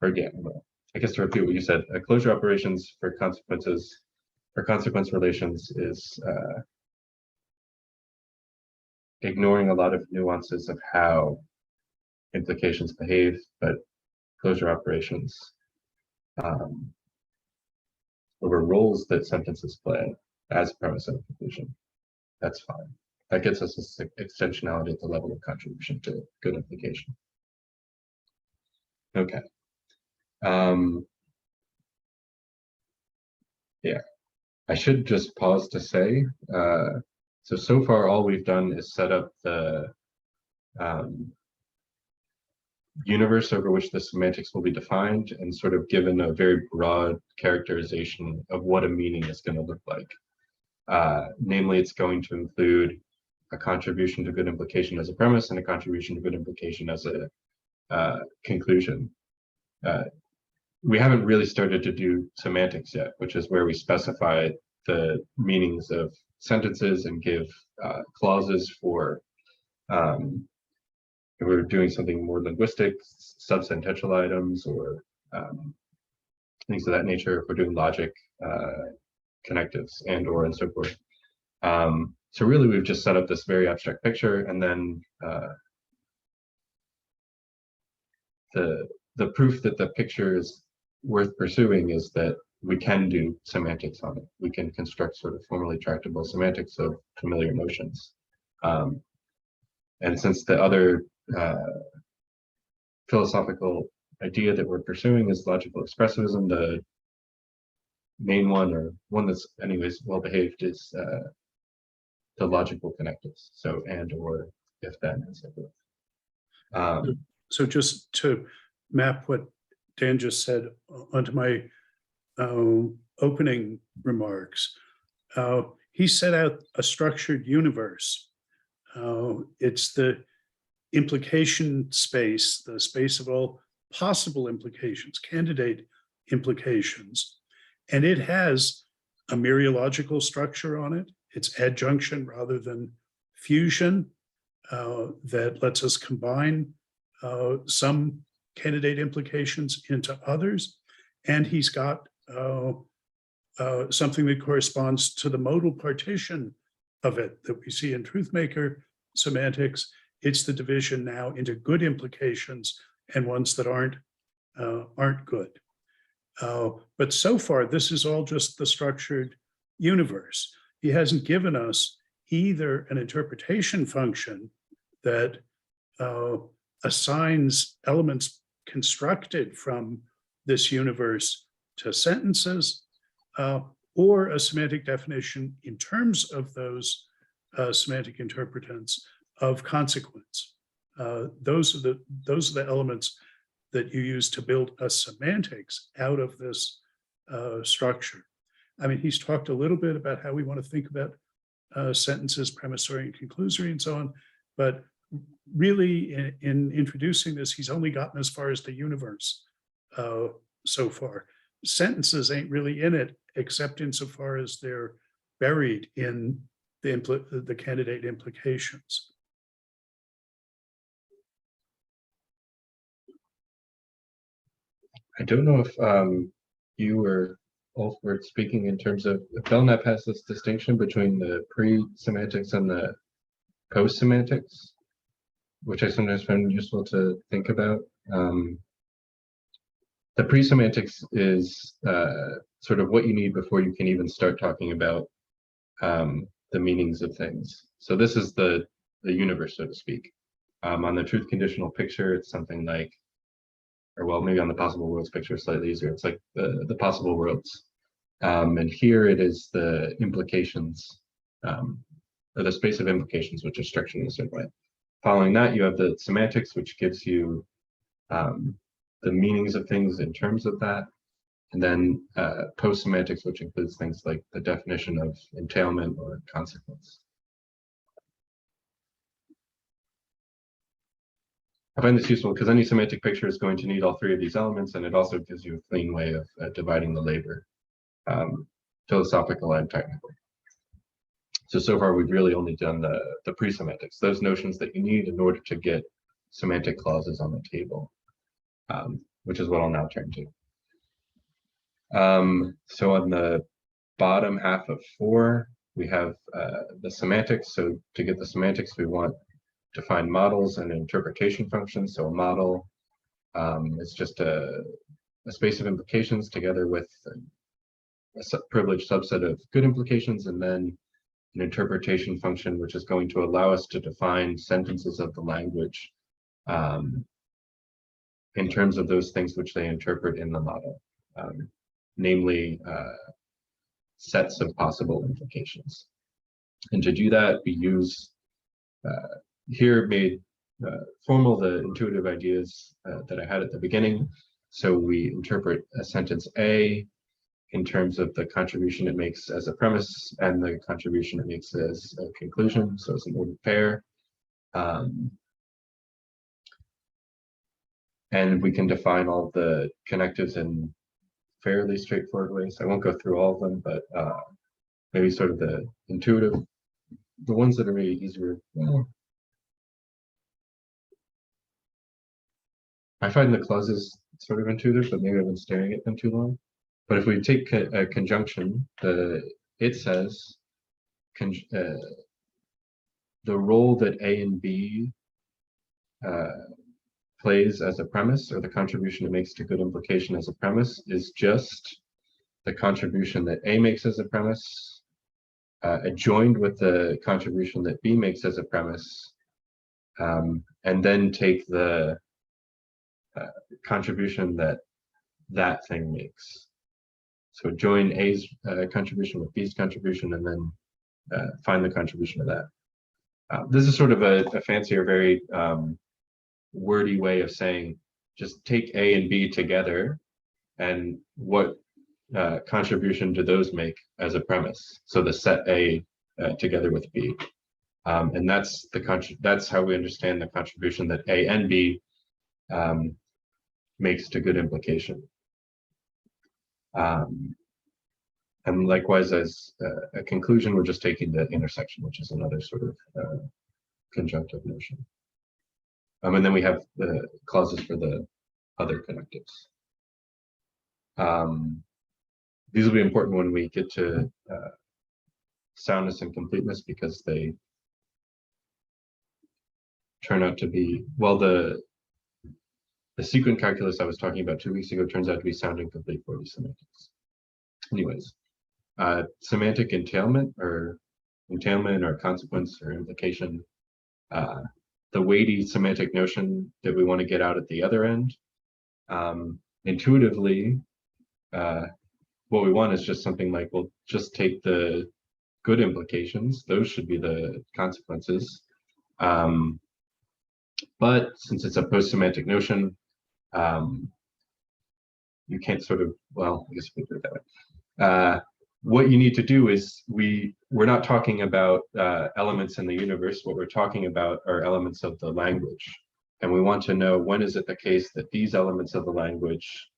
Or again, well, I guess to repeat what you said, closure operations for consequences, for consequence relations is ignoring a lot of nuances of how implications behave, but closure operations over roles that sentences play as premise and conclusion. That's fine. That gets us this extensionality at the level of contribution to good implication. Okay. Yeah, I should just pause to say, so far all we've done is set up the universe over which the semantics will be defined and sort of given a very broad characterization of what a meaning is going to look like. Namely, it's going to include a contribution to good implication as a premise and a contribution to good implication as a conclusion. We haven't really started to do semantics yet, which is where we specify the meanings of sentences and give clauses for if we're doing something more linguistic, subsentential items, or things of that nature. If we're doing logic, connectives, and so forth. So really, we've just set up this very abstract picture, and then the proof that the picture is worth pursuing is that we can do semantics on it. We can construct sort of formally tractable semantics of familiar notions. And since the other philosophical idea that we're pursuing is logical expressivism, the main one, or one that's anyways well behaved, is the logical connectives. So and, or, if, then, and so forth. So just to map what Dan just said onto my opening remarks, he set out a structured universe. It's the implication space, the space of all possible implications, candidate implications. And it has a mereological structure on it. It's adjunction rather than fusion that lets us combine some candidate implications into others. And he's got something that corresponds to the modal partition of it that we see in truthmaker semantics. It's the division now into good implications and ones that aren't good. But so far, this is all just the structured universe. He hasn't given us either an interpretation function that assigns elements constructed from this universe to sentences, or a semantic definition in terms of those semantic interpretants of consequence. Those are the elements that you use to build a semantics out of this structure. I mean, he's talked a little bit about how we want to think about sentences, premissory and conclusory and so on, but really in introducing this, he's only gotten as far as the universe so far. Sentences ain't really in it, except insofar as they're buried in the candidate implications. I don't know if you or Ulf were speaking in terms of Belknap has this distinction between the pre-semantics and the post-semantics, which I sometimes find useful to think about. The pre-semantics is sort of what you need before you can even start talking about the meanings of things. So this is the universe, so to speak. On the truth conditional picture, it's something like, or well, maybe on the possible worlds picture, slightly easier. It's like the possible worlds. And here it is the implications, or the space of implications, which is structured in a certain way. Following that, you have the semantics, which gives you the meanings of things in terms of that. And then post-semantics, which includes things like the definition of entailment or consequence. I find this useful because any semantic picture is going to need all three of these elements, and it also gives you a clean way of dividing the labor, philosophical and technical. So far we've really only done the pre-semantics, those notions that you need in order to get semantic clauses on the table, which is what I'll now turn to. So on the bottom half of 4, we have the semantics. So to get the semantics, we want to find models and interpretation functions. So a model is just a space of implications together with a privileged subset of good implications, and then an interpretation function, which is going to allow us to define sentences of the language in terms of those things which they interpret in the model, namely sets of possible implications. And to do that, we use here made formal the intuitive ideas that I had at the beginning. So we interpret a sentence A in terms of the contribution it makes as a premise and the contribution it makes as a conclusion. So it's an ordered pair. And we can define all the connectives in fairly straightforward ways. I won't go through all of them, but maybe sort of the intuitive, the ones that are really easier. Well, I find the clauses sort of intuitive, but maybe I've been staring at them too long. But if we take a conjunction, it says the role that A and B plays as a premise, or the contribution it makes to good implication as a premise, is just the contribution that A makes as a premise, adjoined with the contribution that B makes as a premise, and then take the contribution that thing makes. So join A's contribution with B's contribution, and then find the contribution of that. This is sort of a fancier, very wordy way of saying just take A and B together, and what contribution do those make as a premise? So the set A together with B, and that's how we understand the contribution that A and B makes to good implication. And likewise, as a conclusion, we're just taking the intersection, which is another sort of conjunctive notion. And then we have the clauses for the other connectives. These will be important when we get to soundness and completeness, because they turn out to be, well, the sequent calculus I was talking about 2 weeks ago turns out to be sound and complete for these semantics. Anyways, semantic entailment or consequence or implication, the weighty semantic notion that we want to get out at the other end. Intuitively, what we want is just something like, we'll just take the good implications, those should be the consequences. But since it's a post-semantic notion, you can't sort of, well, I guess we do it that way. What you need to do is we're not talking about elements in the universe. What we're talking about are elements of the language. And we want to know, when is it the case that these elements of the language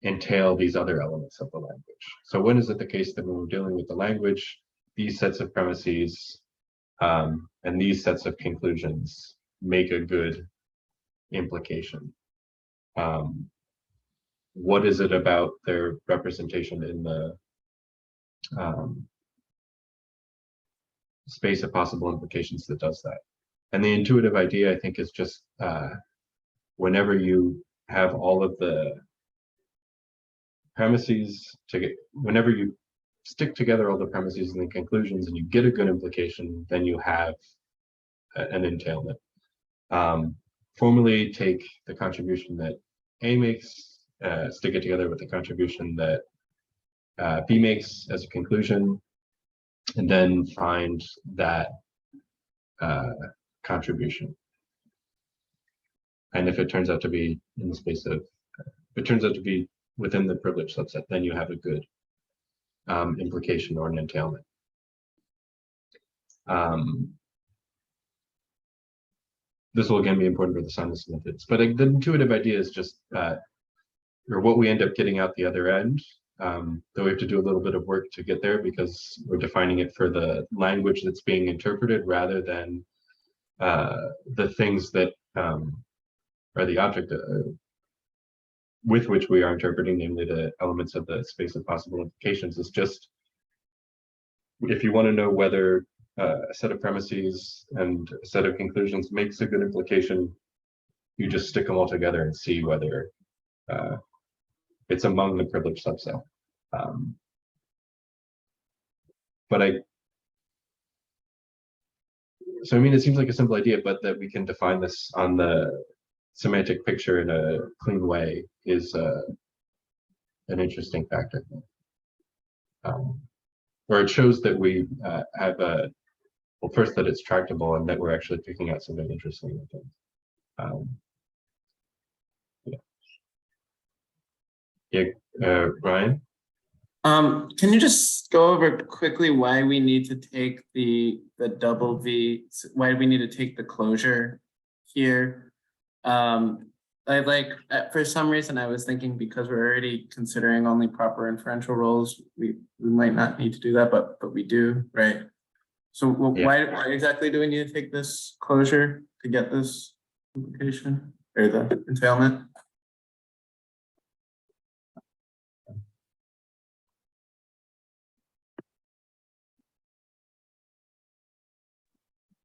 entail these other elements of the language? So when is it the case that when we're dealing with the language, these sets of premises and these sets of conclusions make a good implication? What is it about their representation in the space of possible implications that does that? And the intuitive idea, I think, is just whenever you have all of the premises whenever you stick together all the premises and the conclusions and you get a good implication, then you have an entailment. Formally take the contribution that A makes, stick it together with the contribution that B makes as a conclusion, and then find that contribution. And if it turns out to be in the space of, if it turns out to be within the privileged subset, then you have a good implication or an entailment. This will again be important for the soundless methods, but the intuitive idea is just or what we end up getting out the other end, though we have to do a little bit of work to get there because we're defining it for the language that's being interpreted rather than the things that are the object with which we are interpreting, namely the elements of the space of possible implications. Is just, if you want to know whether a set of premises and a set of conclusions makes a good implication, you just stick them all together and see whether it's among the privileged subset. So I mean, it seems like a simple idea, but that we can define this on the semantic picture in a clean way is an interesting factor. Or it shows that we have a, well, first that it's tractable and that we're actually picking out something interesting. Ryan? Can you just go over quickly why we need to take the double V, why we need to take the closure here? For some reason I was thinking because we're already considering only proper inferential roles, we might not need to do that, but we do, right? So why exactly do we need to take this closure to get this implication or the entailment?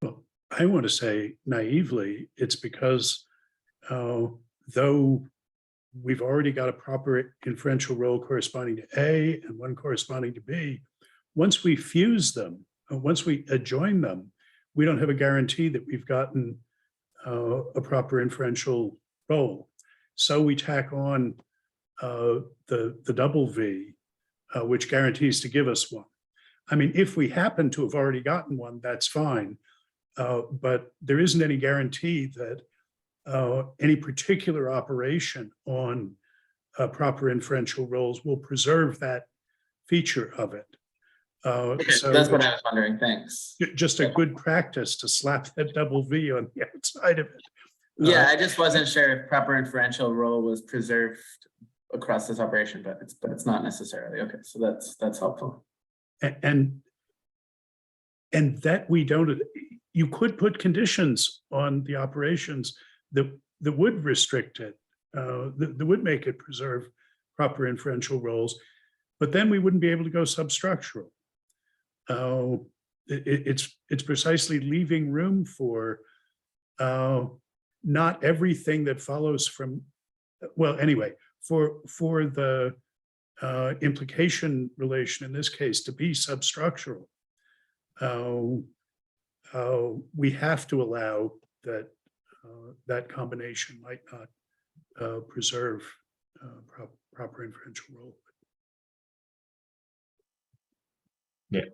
Well, I want to say naively, it's because though we've already got a proper inferential role corresponding to A and one corresponding to B, once we fuse them, once we adjoin them, we don't have a guarantee that we've gotten a proper inferential role. So we tack on the double V, which guarantees to give us one. I mean, if we happen to have already gotten one, that's fine. But there isn't any guarantee that any particular operation on proper inferential roles will preserve that feature of it. Okay, so that's what I was wondering. Thanks. Just a good practice to slap that double V on the outside of it. Yeah, I just wasn't sure if proper inferential role was preserved across this operation, but it's not necessarily. Okay, so that's helpful. And that we don't. You could put conditions on the operations that would restrict it, that would make it preserve proper inferential roles, but then we wouldn't be able to go substructural. It's precisely leaving room for not everything that follows from, well, anyway, for the implication relation in this case to be substructural. We have to allow that that combination might not preserve proper inferential role. Yeah,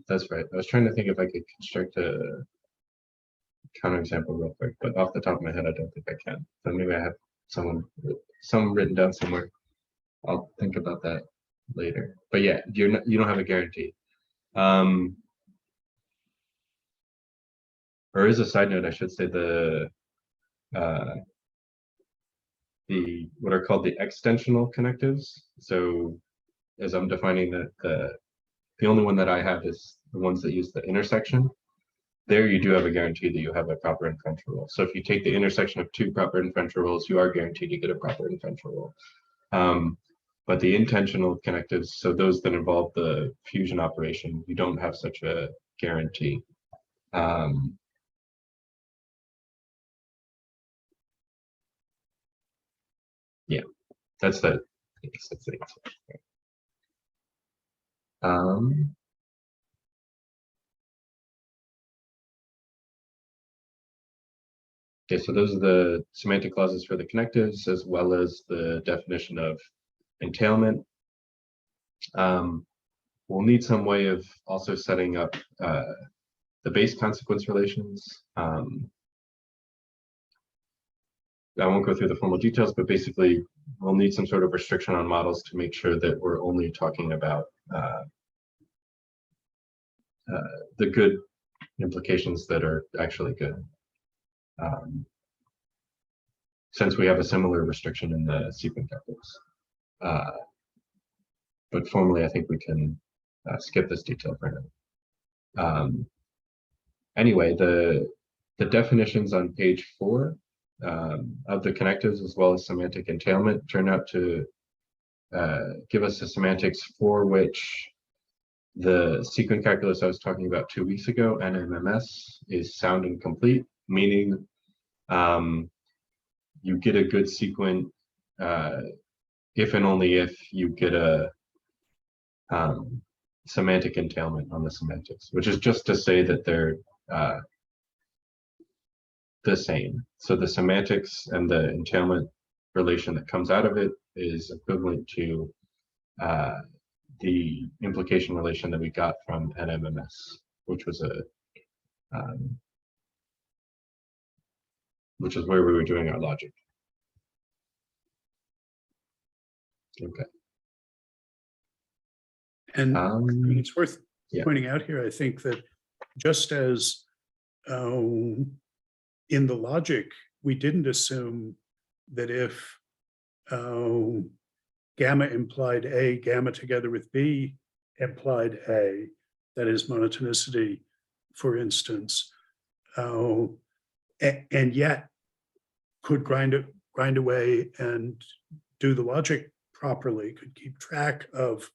that's right. I was trying to think if I could construct a counterexample real quick, but off the top of my head, I don't think I can. So maybe I have some written down somewhere. I'll think about that later. But yeah, you don't have a guarantee. Or as a side note, I should say the what are called the extensional connectives. So as I'm defining the only one that I have is the ones that use the intersection. There you do have a guarantee that you have a proper inferential rule. So if you take the intersection of two proper inferential rules, you are guaranteed to get a proper inferential rule. But the intentional connectives, so those that involve the fusion operation, you don't have such a guarantee. Yeah, that's the, I guess that's the answer. Okay, so those are the semantic clauses for the connectives, as well as the definition of entailment. We'll need some way of also setting up the base consequence relations. I won't go through the formal details, but basically we'll need some sort of restriction on models to make sure that we're only talking about the good implications that are actually good. Since we have a similar restriction in the sequence calculus. But formally, I think we can skip this detail for now. Anyway, the definitions on page 4 of the connectives, as well as semantic entailment, turn out to give us the semantics for which the sequence calculus I was talking about 2 weeks ago, NMMS, is sound and complete, meaning you get a good sequence if and only if you get a semantic entailment on the semantics, which is just to say that they're the same. So the semantics and the entailment relation that comes out of it is equivalent to the implication relation that we got from NMMS, which was which is where we were doing our logic. Okay. And I mean, it's worth yeah. pointing out here, I think, that just as in the logic, we didn't assume that if gamma implied A, gamma together with B implied A, that is monotonicity, for instance, and yet could grind away and do the logic properly, could keep track of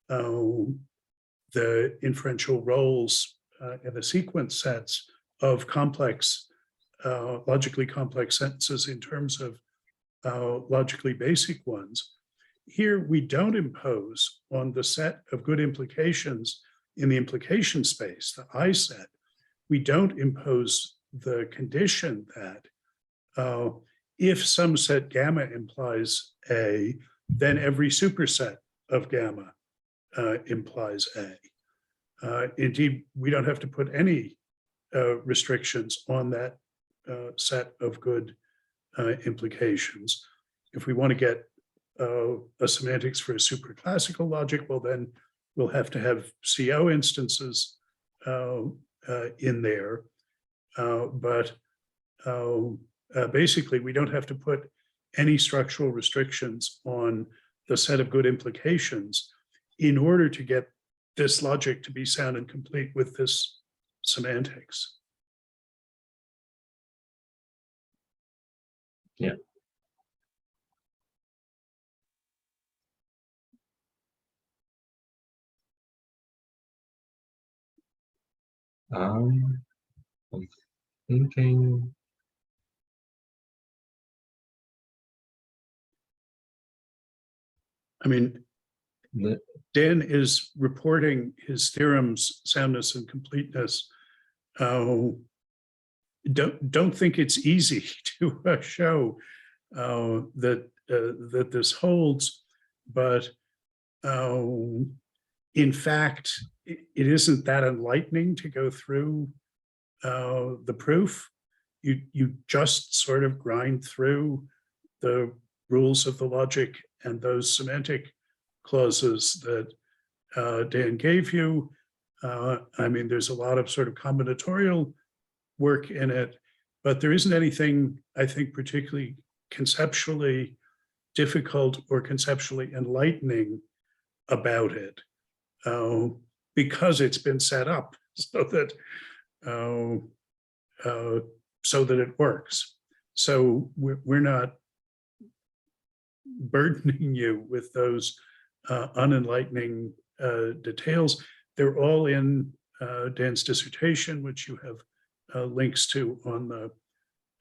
the inferential roles and the sequence sets of complex, logically complex sentences in terms of logically basic ones. Here, we don't impose on the set of good implications in the implication space, the I set, we don't impose the condition that if some set gamma implies A, then every superset of gamma implies A. Indeed, we don't have to put any restrictions on that set of good implications. If we want to get a semantics for a super classical logic, well, then we'll have to have CO instances in there. But basically, we don't have to put any structural restrictions on the set of good implications in order to get this logic to be sound and complete with this semantics. Yeah. I'm thinking. I mean, Dan is reporting his theorem's soundness and completeness. Don't think it's easy to show that this holds, but in fact, it isn't that enlightening to go through the proof. You just sort of grind through the rules of the logic and those semantic clauses that Dan gave you. I mean, there's a lot of sort of combinatorial work in it, but there isn't anything, I think, particularly conceptually difficult or conceptually enlightening about it, because it's been set up so that it works. So we're not burdening you with those unenlightening details. They're all in Dan's dissertation, which you have links to on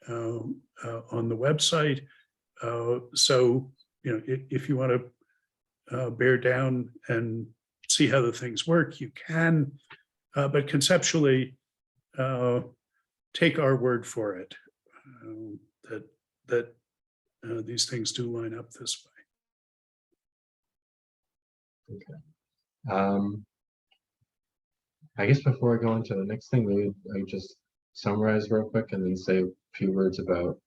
the website. So, you know, if you want to bear down and see how the things work, you can, but conceptually, take our word for it, that these things do line up this way. Okay. I guess before I go into the next thing, maybe I just summarize real quick and then say a few words about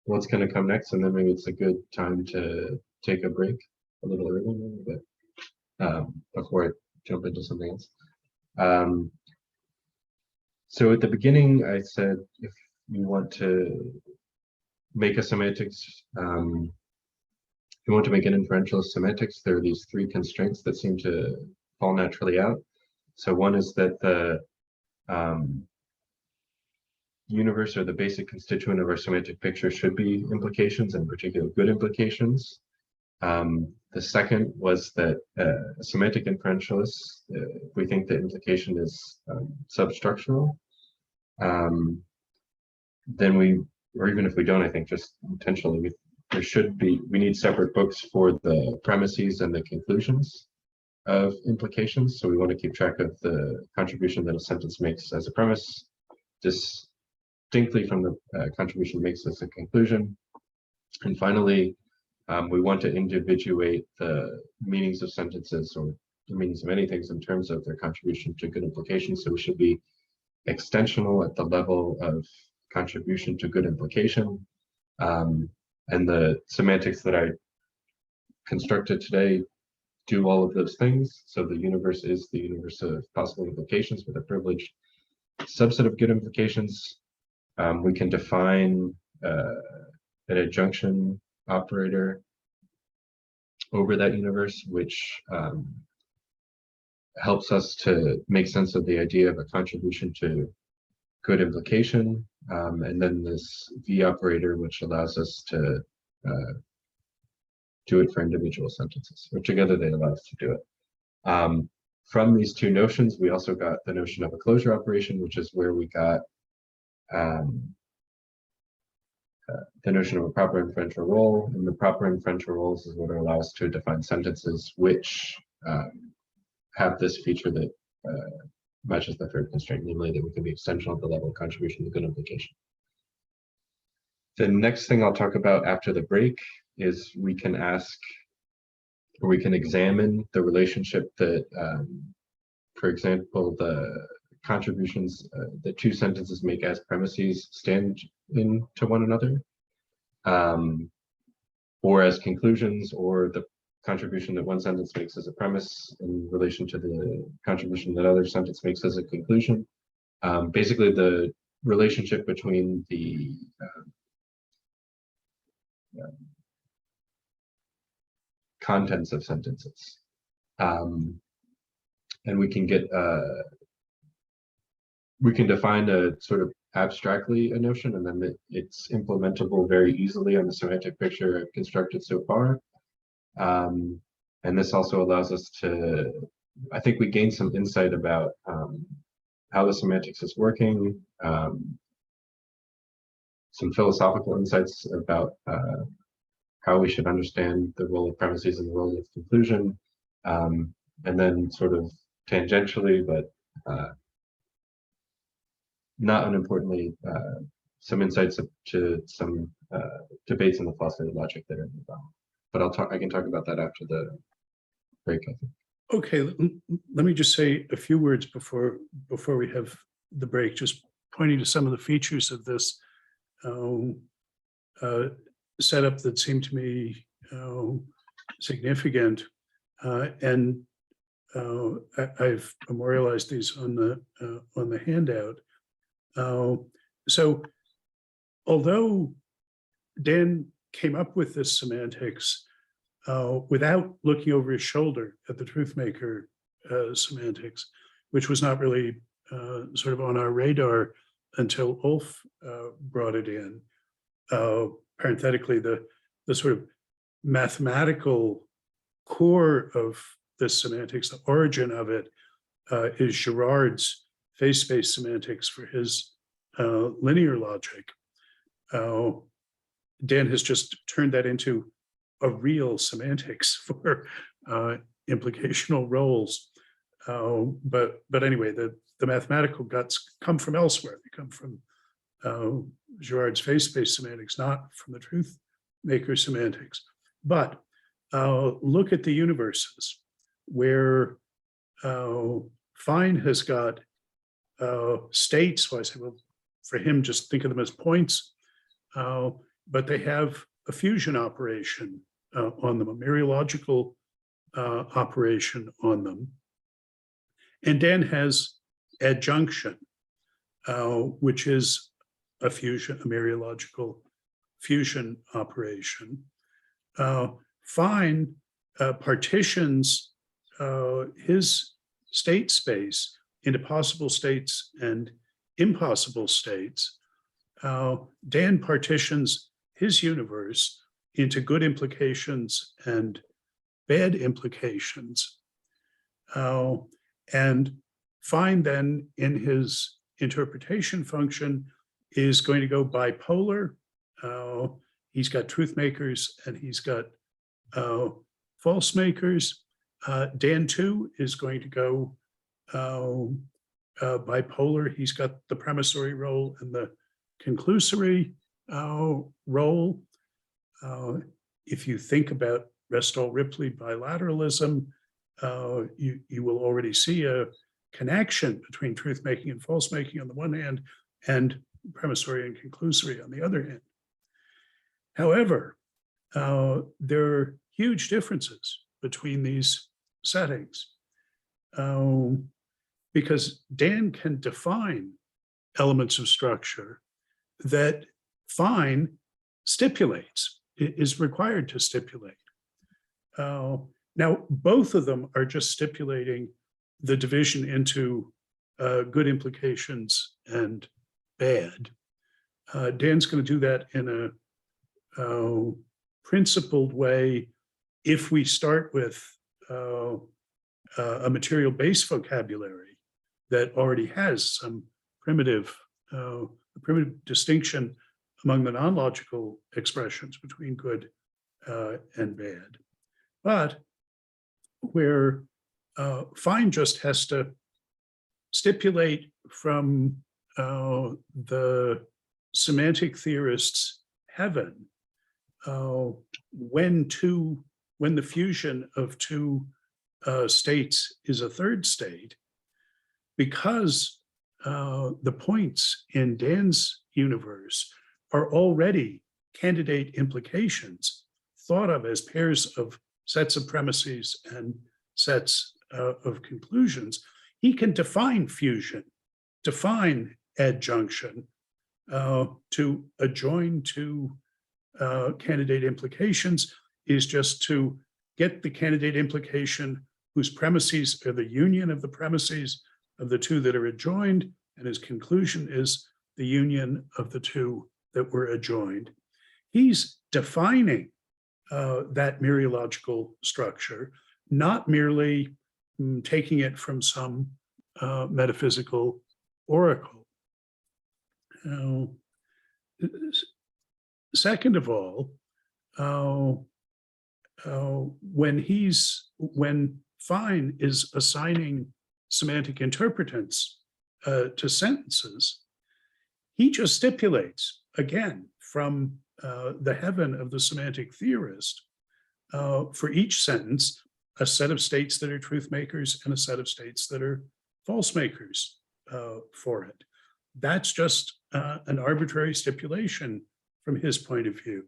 what's going to come next, and then maybe it's a good time to take a break a little early, but before I jump into something else. So at the beginning, I said if you want to make a semantics, if you want to make an inferential semantics, there are these three constraints that seem to fall naturally out. So one is that the universe, or the basic constituent of our semantic picture, should be implications, and particularly good implications. The second was that a semantic inferentialist, we think that implication is substructural. Then or even if we don't, I think just intentionally, we need separate books for the premises and the conclusions of implications. So we want to keep track of the contribution that a sentence makes as a premise, distinctly from the contribution it makes as a conclusion. And finally, we want to individuate the meanings of sentences, or the meanings of many things, in terms of their contribution to good implications. So we should be extensional at the level of contribution to good implication. And the semantics that I constructed today do all of those things. So the universe is the universe of possible implications with a privileged subset of good implications. We can define an adjunction operator over that universe, which helps us to make sense of the idea of a contribution to good implication. And then this V operator, which allows us to do it for individual sentences, or together they allow us to do it. From these two notions, we also got the notion of a closure operation, which is where we got the notion of a proper inferential role. And the proper inferential roles is what allow us to define sentences which have this feature that matches the third constraint, namely that we can be extensional at the level of contribution to good implication. The next thing I'll talk about after the break is we can ask, or we can examine the relationship that, for example, the contributions that two sentences make as premises stand in to one another, or as conclusions, or the contribution that one sentence makes as a premise in relation to the contribution that other sentence makes as a conclusion. Basically, the relationship between the contents of sentences. And we can define a sort of abstractly a notion, and then it's implementable very easily on the semantic picture I've constructed so far. And this also allows us to, I think we gain some insight about how the semantics is working, some philosophical insights about how we should understand the role of premises and the role of conclusion, and then sort of tangentially, but not unimportantly, some insights to some debates in the philosophy of logic that are involved. But I can talk about that after the break, I think. Okay, let me just say a few words before we have the break, just pointing to some of the features of this setup that seemed to me significant. And I've memorialized these on the handout. So although Dan came up with this semantics without looking over his shoulder at the truth maker semantics, which was not really sort of on our radar until Ulf brought it in. Parenthetically, the sort of mathematical core of this semantics, the origin of it, is Girard's phase-space semantics for his linear logic. Dan has just turned that into a real semantics for implicational roles. But anyway, the mathematical guts come from elsewhere. They come from Girard's phase-space semantics, not from the truth maker semantics. But look at the universes where Fine has got states. So I say, well, for him, just think of them as points. But they have a fusion operation on them, a mereological operation on them. And Dan has adjunction, which is a fusion, a mereological fusion operation. Fine partitions his state space into possible states and impossible states. Dan partitions his universe into good implications and bad implications. And Fine then, in his interpretation function, is going to go bipolar. He's got truth makers and he's got false makers. Dan too is going to go bipolar. He's got the premissory role and the conclusory role. If you think about Restall-Ripley bilateralism, you will already see a connection between truth making and false making on the one hand, and premissory and conclusory on the other hand. However, there are huge differences between these settings, because Dan can define elements of structure that Fine stipulates, is required to stipulate. Now, both of them are just stipulating the division into good implications and bad. Dan's going to do that in a principled way if we start with a material base vocabulary that already has some primitive distinction among the non-logical expressions between good and bad. But where Fine just has to stipulate from the semantic theorist's heaven when the fusion of two states is a third state, because the points in Dan's universe are already candidate implications thought of as pairs of sets of premises and sets of conclusions. He can define fusion, define adjunction to adjoin to candidate implications is just to get the candidate implication whose premises are the union of the premises of the two that are adjoined, and his conclusion is the union of the two that were adjoined. He's defining that mereological structure, not merely taking it from some metaphysical oracle. Second of all, when Fine is assigning semantic interpretants to sentences, he just stipulates, again, from the heaven of the semantic theorist, for each sentence, a set of states that are truth makers and a set of states that are false makers. for it. That's just an arbitrary stipulation from his point of view.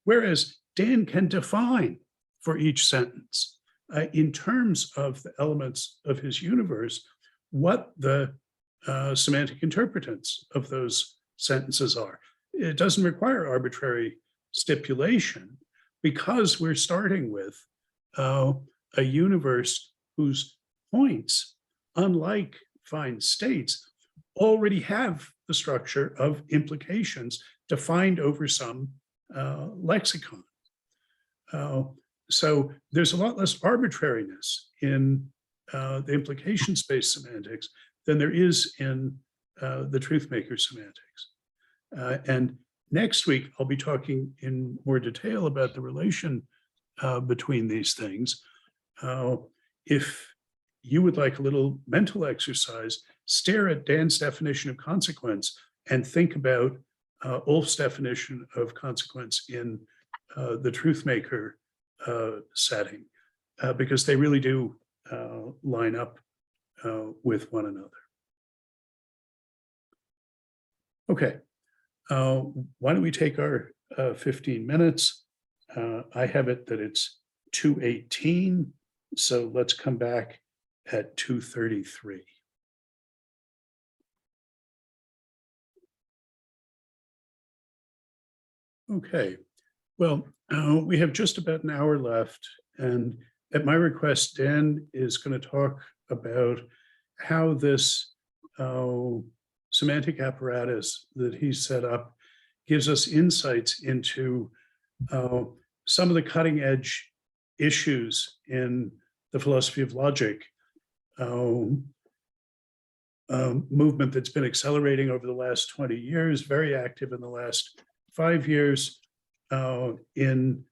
Whereas Dan can define for each sentence, in terms of the elements of his universe, what the semantic interpretants of those sentences are. It doesn't require arbitrary stipulation because we're starting with a universe whose points, unlike fine states, already have the structure of implications defined over some lexicon. So there's a lot less arbitrariness in the implication space semantics than there is in the truth maker semantics. And next week, I'll be talking in more detail about the relation between these things. If you would like a little mental exercise, stare at Dan's definition of consequence and think about Ulf's definition of consequence in the truth maker setting, because they really do line up with one another. Okay, why don't we take our 15 minutes? I have it that it's 2:18, so let's come back at 2:33. Okay, well, we have just about an hour left, and at my request, Dan is going to talk about how this semantic apparatus that he set up gives us insights into some of the cutting edge issues in the philosophy of logic movement that's been accelerating over the last 20 years, very active in the last 5 years in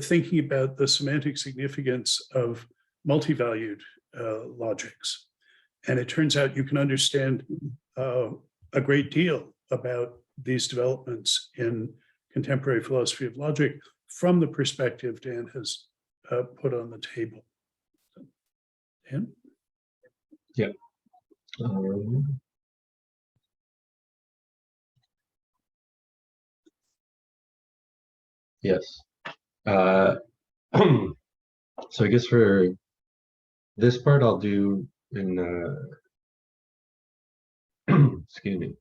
thinking about the semantic significance of multi-valued logics. And it turns out you can understand a great deal about these developments in contemporary philosophy of logic from the perspective Dan has put on the table. Dan? Yeah. Yes. So I guess for this part, I'll do in excuse me.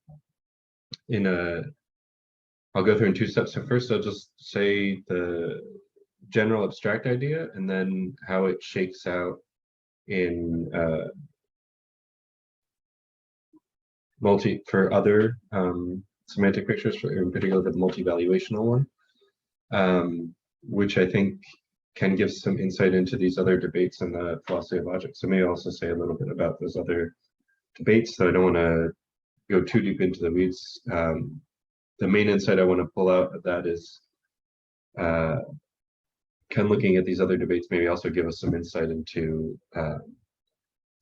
I'll go through in 2 steps. So first, I'll just say the general abstract idea, and then how it shakes out in for other semantic pictures, in particular the multi-valuational one, which I think can give some insight into these other debates in the philosophy of logic. So maybe I'll also say a little bit about those other debates, so I don't want to go too deep into the weeds. The main insight I want to pull out of that is kind of looking at these other debates, maybe also give us some insight into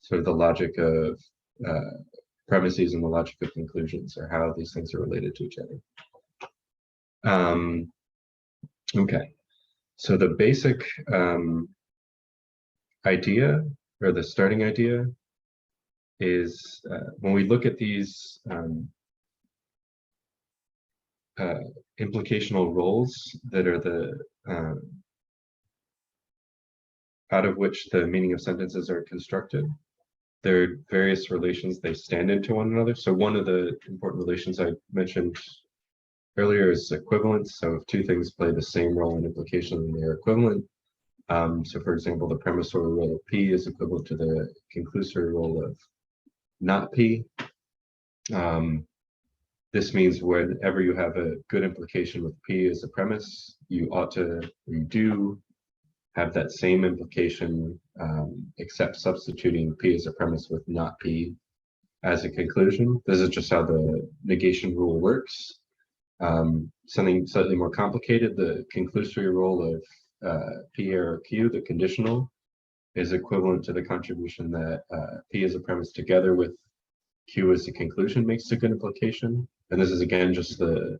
sort of the logic of premises and the logic of conclusions, or how these things are related to each other. Okay, so the basic idea, or the starting idea, is when we look at these implicational roles that are the out of which the meaning of sentences are constructed, there are various relations they stand into one another. So one of the important relations I mentioned earlier is equivalence. So if two things play the same role in implication, then they're equivalent. So for example, the premissory role of P is equivalent to the conclusory role of not P. This means whenever you have a good implication with P as a premise, you do have that same implication, except substituting P as a premise with not P as a conclusion. This is just how the negation rule works. Something slightly more complicated, the conclusory role of P or Q, the conditional, is equivalent to the contribution that P as a premise together with Q as a conclusion makes a good implication. And this is again just the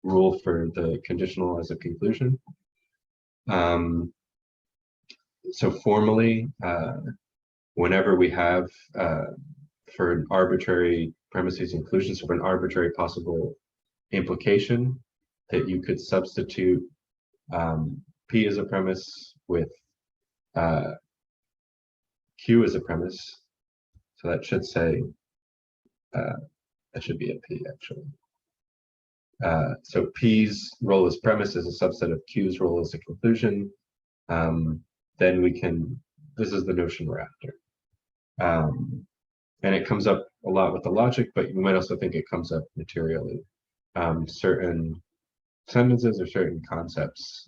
rule for the conditional as a conclusion. So formally, whenever we have for an arbitrary premises inclusion, so for an arbitrary possible implication, that you could substitute P as a premise with Q as a premise. So that should say, that should be a P actually. So P's role as premise is a subset of Q's role as a conclusion. Then we can, this is the notion we're after. And it comes up a lot with the logic, but you might also think it comes up materially. Certain sentences or certain concepts,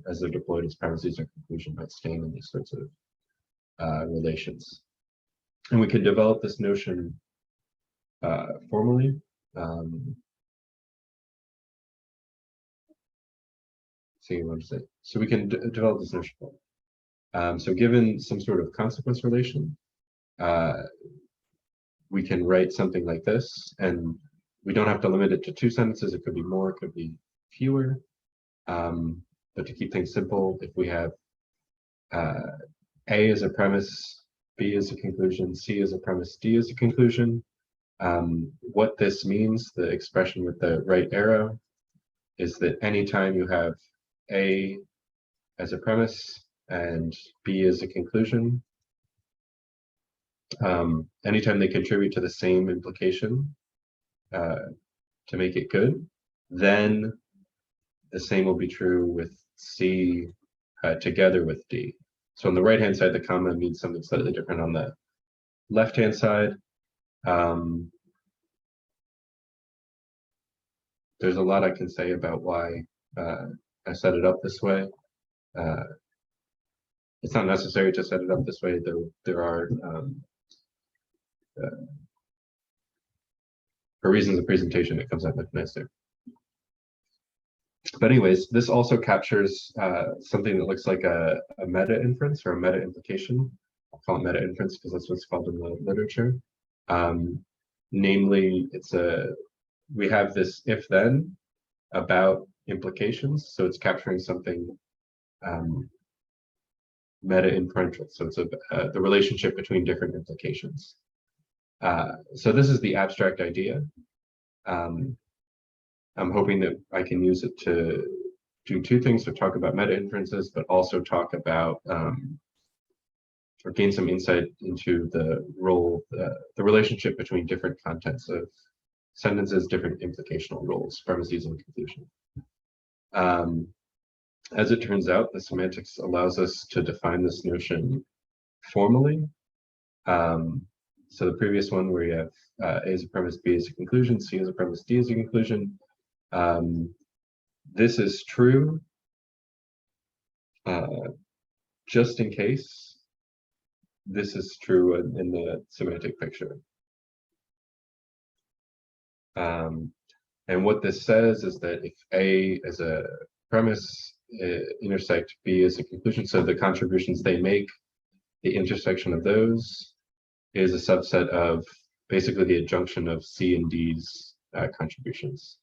as they're deployed as premises or conclusion, might stand in these sorts of relations. And we can develop this notion formally. See what I'm saying. So we can develop this notion formally. So given some sort of consequence relation, we can write something like this, and we don't have to limit it to 2 sentences. It could be more, it could be fewer. But to keep things simple, if we have A as a premise, B as a conclusion, C as a premise, D as a conclusion, what this means, the expression with the right arrow, is that anytime you have A as a premise and B as a conclusion, anytime they contribute to the same implication to make it good, then the same will be true with C together with D. So on the right-hand side, the comma means something slightly different on the left-hand side. There's a lot I can say about why I set it up this way. It's not necessary to set it up this way, though there are, for reasons of presentation, it comes out much nicer. But anyways, this also captures something that looks like a meta inference or a meta implication. I'll call it meta inference because that's what's called in the literature. Namely, we have this if then about implications, so it's capturing something meta inferential. So it's the relationship between different implications. So this is the abstract idea. I'm hoping that I can use it to do 2 things: to talk about meta inferences, but also talk about or gain some insight into the role, the relationship between different contents of sentences, different implicational roles, premises and conclusion. As it turns out, the semantics allows us to define this notion formally. So the previous one, where you have A as a premise, B as a conclusion, C as a premise, D as a conclusion. This is true just in case this is true in the semantic picture. And what this says is that if A as a premise intersect B as a conclusion, so the contributions they make, the intersection of those is a subset of basically the adjunction of C and D's contributions,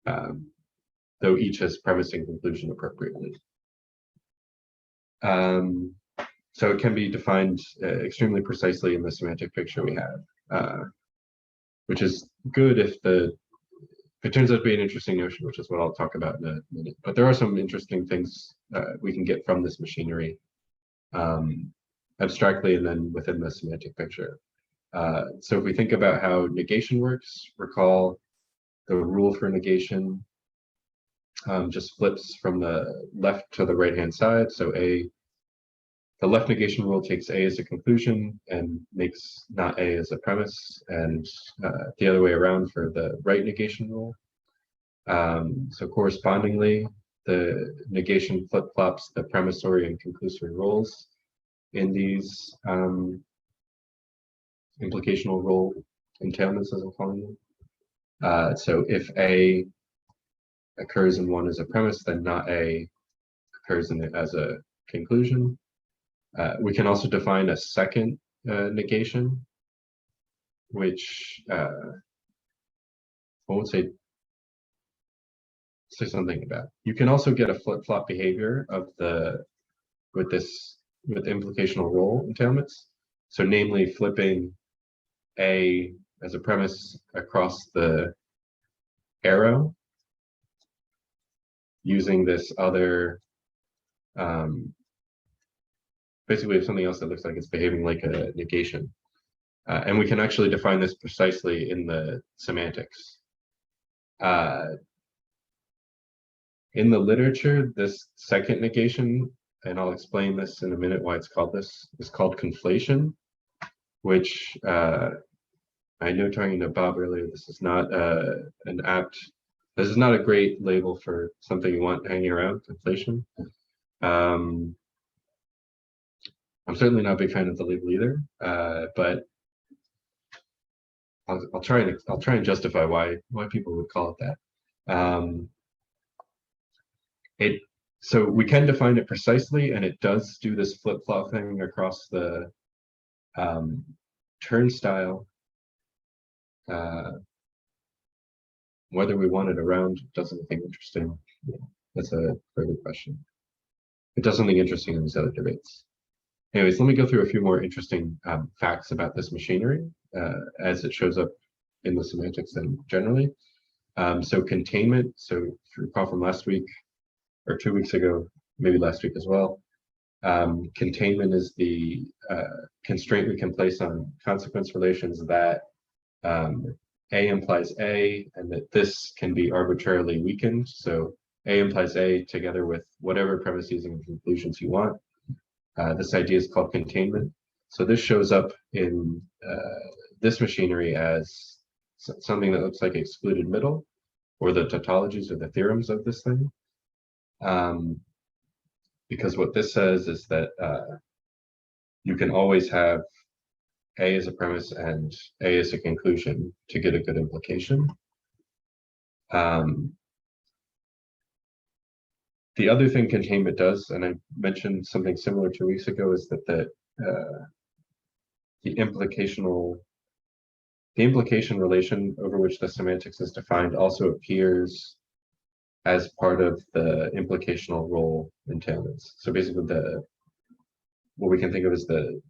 though each has premise and conclusion appropriately. So it can be defined extremely precisely in the semantic picture we have, which is good if it turns out to be an interesting notion, which is what I'll talk about in a minute. But there are some interesting things we can get from this machinery, abstractly and then within the semantic picture. So if we think about how negation works, recall the rule for negation just flips from the left to the right-hand side. So the left negation rule takes A as a conclusion and makes not A as a premise, and the other way around for the right negation rule. So correspondingly, the negation flip-flops the premissory and conclusory roles in these implicational role entailments, as I'm calling them. So if A occurs in one as a premise, then not A occurs in it as a conclusion. We can also define a second negation, which I won't say something about. You can also get a flip-flop behavior of with implicational role entailments. So namely flipping A as a premise across the arrow using this other, basically we have something else that looks like it's behaving like a negation. And we can actually define this precisely in the semantics. In the literature, this second negation, and I'll explain this in a minute why it's called this, is called conflation, which I know talking to Bob earlier, this is not this is not a great label for something you want hanging around, conflation. I'm certainly not a big fan of the label either, but I'll try and justify why people would call it that. So we can define it precisely, and it does do this flip-flop thing across the turnstile. Whether we want it around does anything interesting, that's a further question. It does something interesting in these other debates. Anyways, let me go through a few more interesting facts about this machinery as it shows up in the semantics and generally. So containment, so if you recall from last week or 2 weeks ago, maybe last week as well, containment is the constraint we can place on consequence relations that A implies A, and that this can be arbitrarily weakened. So A implies A together with whatever premises and conclusions you want. This idea is called containment. So this shows up in this machinery as something that looks like excluded middle, or the tautologies or the theorems of this thing. Because what this says is that you can always have A as a premise and A as a conclusion to get a good implication. The other thing containment does, and I mentioned something similar 2 weeks ago, is that the implication relation over which the semantics is defined also appears as part of the implicational role entailments. So basically what we can think of as the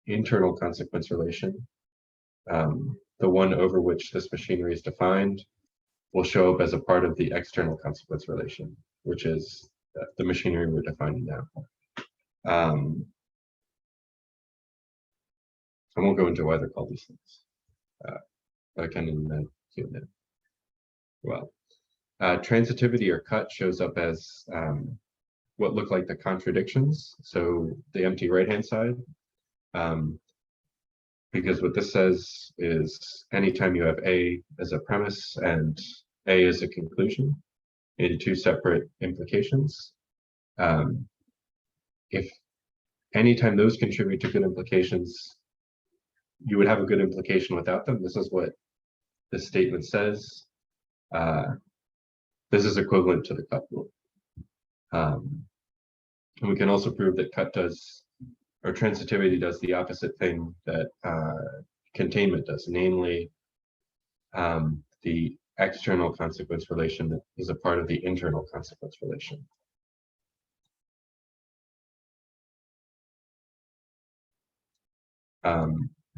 internal consequence relation, the one over which this machinery is defined, will show up as a part of the external consequence relation, which is the machinery we're defining now. I won't go into why they're called these things. I can in the Q&A. Well, transitivity or cut shows up as what look like the contradictions. So the empty right-hand side, because what this says is anytime you have A as a premise and A as a conclusion in two separate implications, if anytime those contribute to good implications, you would have a good implication without them. This is what this statement says. This is equivalent to the cut rule. And we can also prove that cut does, or transitivity does the opposite thing that containment does, namely the external consequence relation that is a part of the internal consequence relation.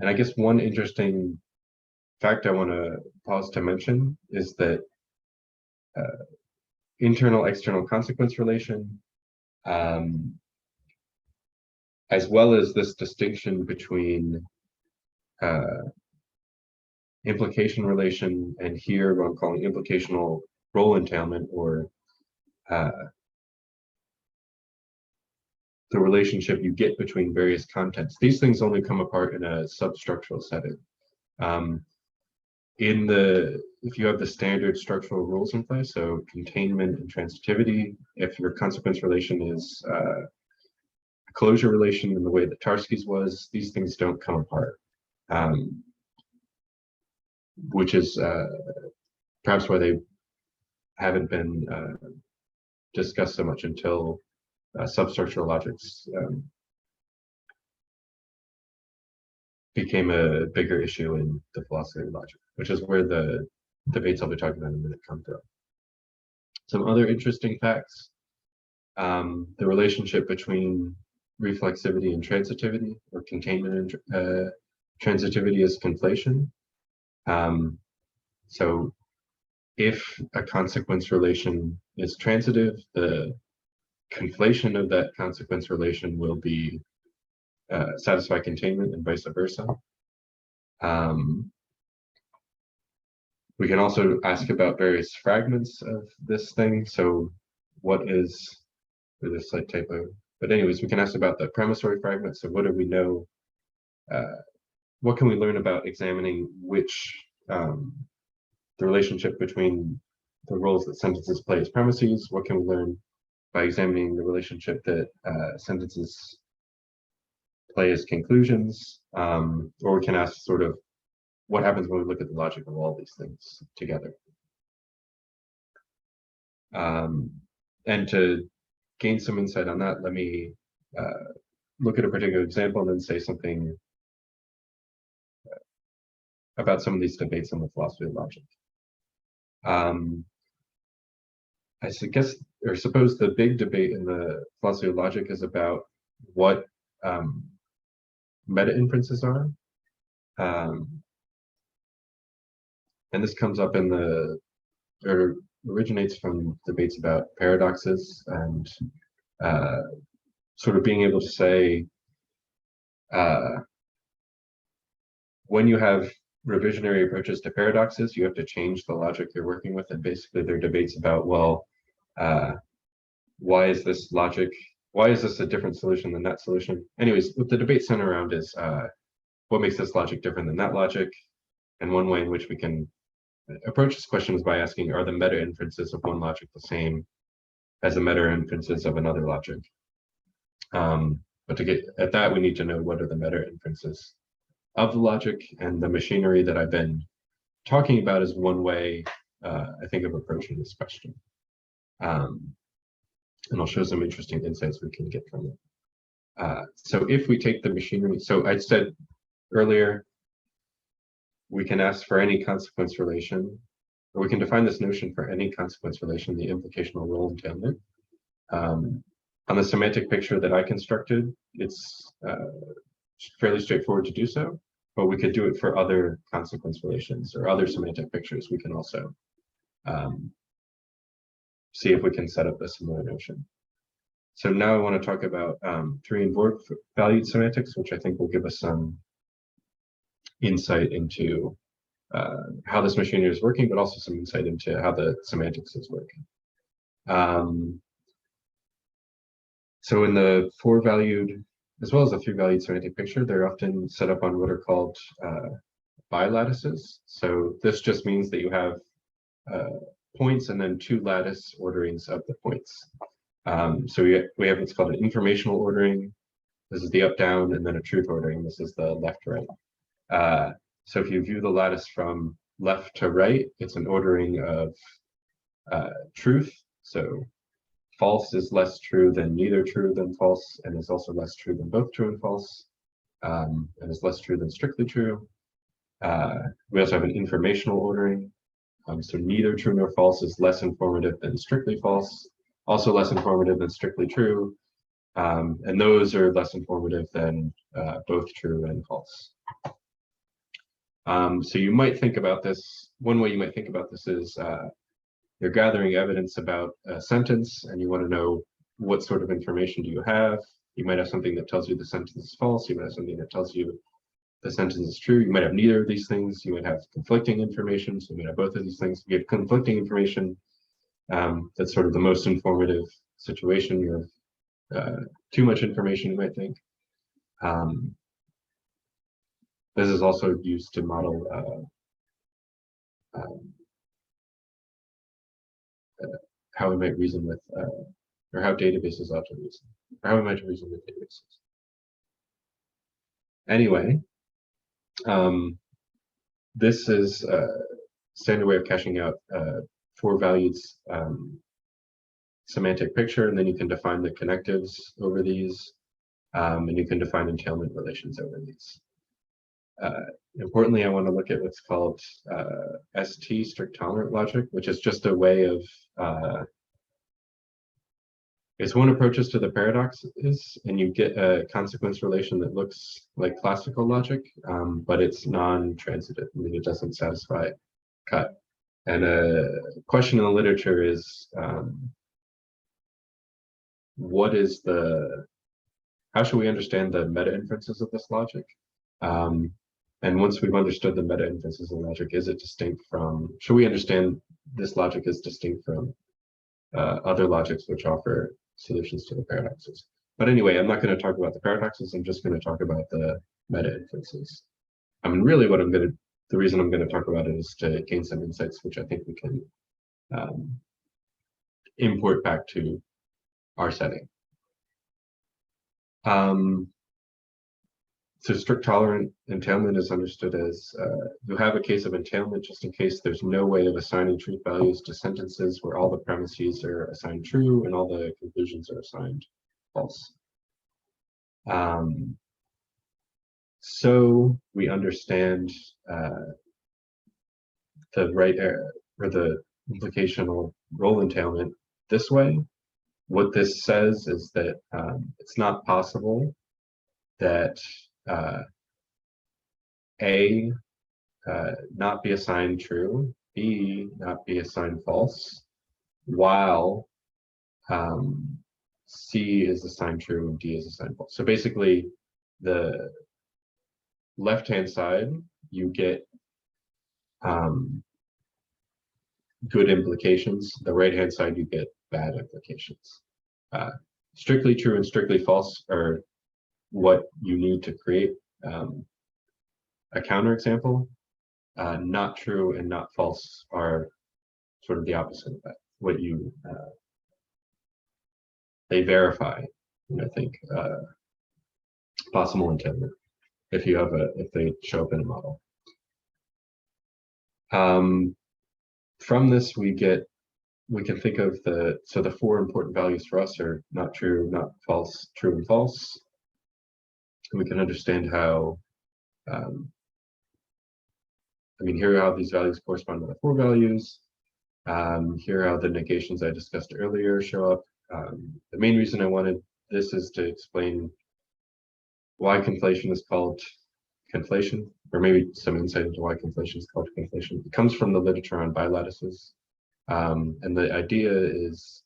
And I guess one interesting fact I want to pause to mention is that internal-external consequence relation, as well as this distinction between implication relation and here what I'm calling implicational role entailment, or the relationship you get between various contents. These things only come apart in a substructural setting. If you have the standard structural rules in place, so containment and transitivity, if your consequence relation is a closure relation in the way that Tarski's was, these things don't come apart, which is perhaps why they haven't been discussed so much until substructural logics became a bigger issue in the philosophy of logic, which is where the debates I'll be talking about in a minute come from. Some other interesting facts: the relationship between reflexivity and transitivity, or containment and transitivity is conflation. So if a consequence relation is transitive, the conflation of that consequence relation will be satisfy containment and vice versa. We can also ask about various fragments of this thing. So what is, there's a slight typo, but anyways, we can ask about the premissory fragment. So what do we know? What can we learn about examining which the relationship between the roles that sentences play as premises? What can we learn by examining the relationship that sentences play as conclusions? Or we can ask sort of what happens when we look at the logic of all these things together. And to gain some insight on that, let me look at a particular example and then say something about some of these debates on the philosophy of logic. I guess, or suppose the big debate in the philosophy of logic is about what meta-inferences are. And this comes up in the, or originates from debates about paradoxes and sort of being able to say, when you have revisionary approaches to paradoxes, you have to change the logic you're working with. And basically there are debates about, well, why is this logic, why is this a different solution than that solution? Anyways, what the debate center around is what makes this logic different than that logic? And one way in which we can approach this question is by asking, are the meta inferences of one logic the same as the meta inferences of another logic? But to get at that, we need to know what are the meta inferences of the logic, and the machinery that I've been talking about is one way, I think, of approaching this question. And I'll show some interesting insights we can get from it. So if we take the machinery, so I said earlier, we can ask for any consequence relation, or we can define this notion for any consequence relation, the implicational role entailment. On the semantic picture that I constructed, it's fairly straightforward to do so, but we could do it for other consequence relations or other semantic pictures. We can also see if we can set up a similar notion. So now I want to talk about tree and board valued semantics, which I think will give us some insight into how this machinery is working, but also some insight into how the semantics is working. So in the four valued, as well as the three valued semantic picture, they're often set up on what are called bilattices. So this just means that you have points and then two lattice orderings of the points. So we have what's called an informational ordering. This is the up-down, and then a truth ordering. This is the left-right. So if you view the lattice from left to right, it's an ordering of truth. So false is less true than neither true than false, and is also less true than both true and false, and is less true than strictly true. We also have an informational ordering. So neither true nor false is less informative than strictly false, also less informative than strictly true, and those are less informative than both true and false. So you might think about this, one way you might think about this is you're gathering evidence about a sentence and you want to know what sort of information do you have. You might have something that tells you the sentence is false. You might have something that tells you the sentence is true. You might have neither of these things. You might have conflicting information. So you might have both of these things. If you have conflicting information, that's sort of the most informative situation. You have too much information, you might think. This is also used to model how we might reason with, or how databases ought to reason, or how we might reason with databases. Anyway, this is a standard way of caching out four valued semantic picture, and then you can define the connectives over these, and you can define entailment relations over these. Importantly, I want to look at what's called ST, strict tolerant logic, which is just a way of It's one approach to the paradoxes, and you get a consequence relation that looks like classical logic, but it's non-transitive. I mean, it doesn't satisfy cut. And a question in the literature is, how should we understand the meta-inferences of this logic? And once we've understood the meta-inferences of logic, is it distinct from, should we understand this logic as distinct from other logics which offer solutions to the paradoxes? But anyway, I'm not going to talk about the paradoxes. I'm just going to talk about the meta-inferences. I mean, really the reason I'm going to talk about it is to gain some insights, which I think we can import back to our setting. So strict tolerant entailment is understood as you have a case of entailment just in case there's no way of assigning truth values to sentences where all the premises are assigned true and all the conclusions are assigned false. So we understand the right or the implicational role entailment this way. What this says is that it's not possible that A not be assigned true, B not be assigned false, while C is assigned true and D is assigned false. So basically, the left-hand side, you get good implications. The right-hand side, you get bad implications. Strictly true and strictly false are what you need to create a counterexample. Not true and not false are sort of the opposite of that. What you they verify, I think, possible entailment if you have if they show up in a model. From this, we can think of the four important values for us are not true, not false, true, and false. We can understand how, here are how these values correspond to the four values. Here are how the negations I discussed earlier show up. The main reason I wanted this is to explain why conflation is called conflation, or maybe some insight into why conflation is called conflation. It comes from the literature on bilattices. And the idea is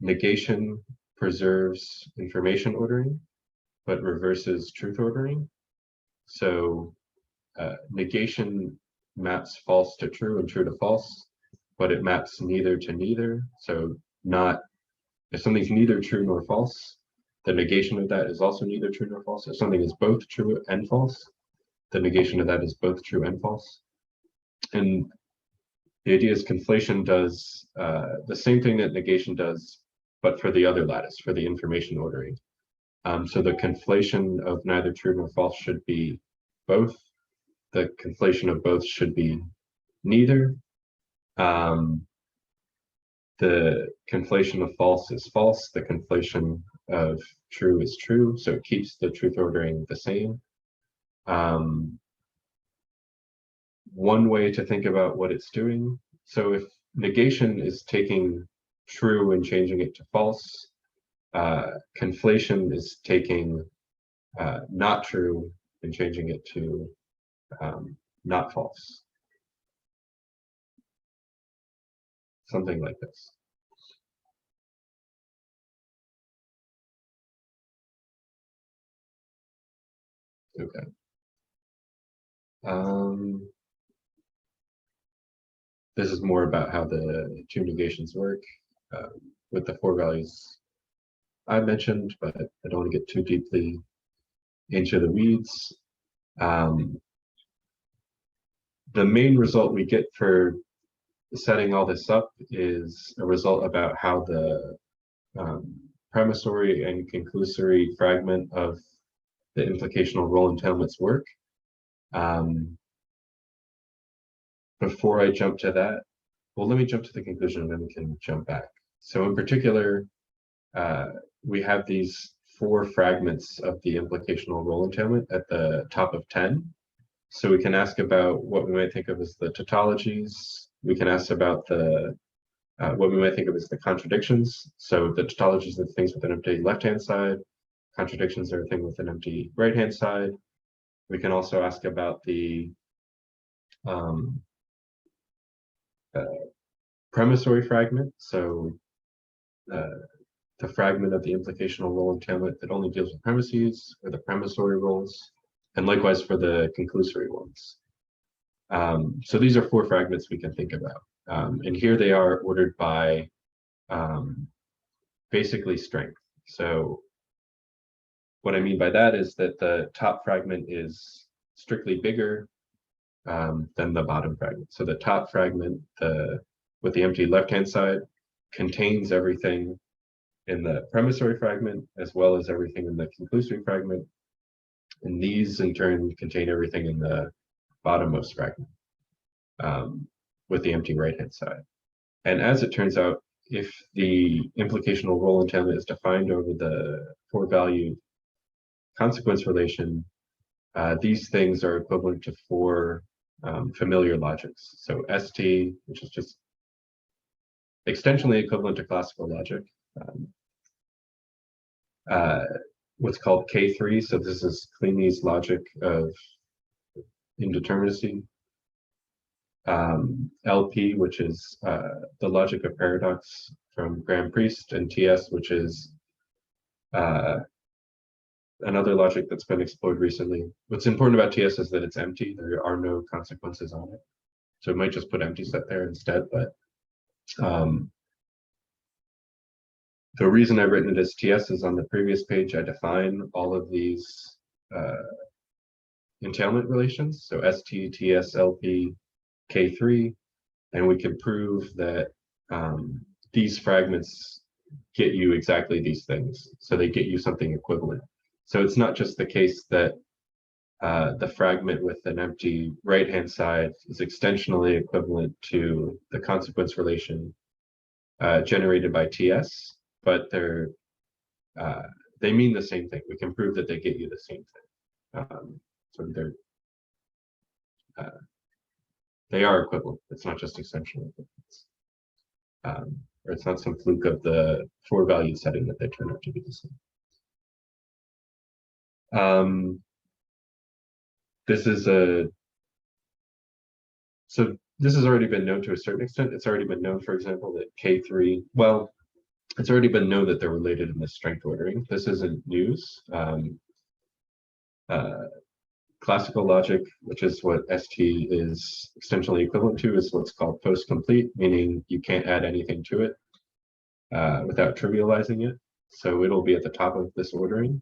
negation preserves information ordering, but reverses truth ordering. So negation maps false to true and true to false, but it maps neither to neither. So if something's neither true nor false, the negation of that is also neither true nor false. If something is both true and false, the negation of that is both true and false. And the idea is conflation does the same thing that negation does, but for the other lattice, for the information ordering. So the conflation of neither true nor false should be both. The conflation of both should be neither. The conflation of false is false. The conflation of true is true. So it keeps the truth ordering the same. One way to think about what it's doing. So if negation is taking true and changing it to false, conflation is taking not true and changing it to not false. Something like this. Okay. This is more about how the two negations work with the four values I mentioned, but I don't want to get too deeply into the weeds. The main result we get for setting all this up is a result about how the premissory and conclusory fragment of the implicational role entailments work. Before I jump to that, well, let me jump to the conclusion and then we can jump back. So in particular, we have these four fragments of the implicational role entailment at the top of 10. So we can ask about what we might think of as the tautologies. We can ask about the what we might think of as the contradictions. So the tautologies are the things with an empty left-hand side. Contradictions are a thing with an empty right-hand side. We can also ask about the premissory fragment. So the fragment of the implicational role entailment that only deals with premises, or the premissory roles, and likewise for the conclusory ones. So these are 4 fragments we can think about. And here they are ordered by basically strength. So what I mean by that is that the top fragment is strictly bigger than the bottom fragment. So the top fragment, with the empty left-hand side, contains everything in the premissory fragment as well as everything in the conclusory fragment. And these in turn contain everything in the bottommost fragment with the empty right-hand side. And as it turns out, if the implicational role entailment is defined over the 4-value consequence relation, these things are equivalent to 4 familiar logics. So ST, which is just extensionally equivalent to classical logic. What's called K3, so this is Kleini's logic of indeterminacy. LP, which is the logic of paradox from Graham Priest, and TS, which is another logic that's been explored recently. What's important about TS is that it's empty. There are no consequences on it. So it might just put empty set there instead, but the reason I've written it as TS is on the previous page, I define all of these entailment relations. So ST, TS, LP, K3, and we can prove that these fragments get you exactly these things. So they get you something equivalent. So it's not just the case that the fragment with an empty right-hand side is extensionally equivalent to the consequence relation generated by TS, but they mean the same thing. We can prove that they get you the same thing. So they are equivalent. It's not just extensional equivalence. Or it's not some fluke of the 4-value setting that they turn out to be the same. This has already been known to a certain extent. It's already been known, for example, that K3, well, it's already been known that they're related in the strength ordering. This isn't news. Classical logic, which is what ST is extensionally equivalent to, is what's called post-complete, meaning you can't add anything to it without trivializing it. So it'll be at the top of this ordering.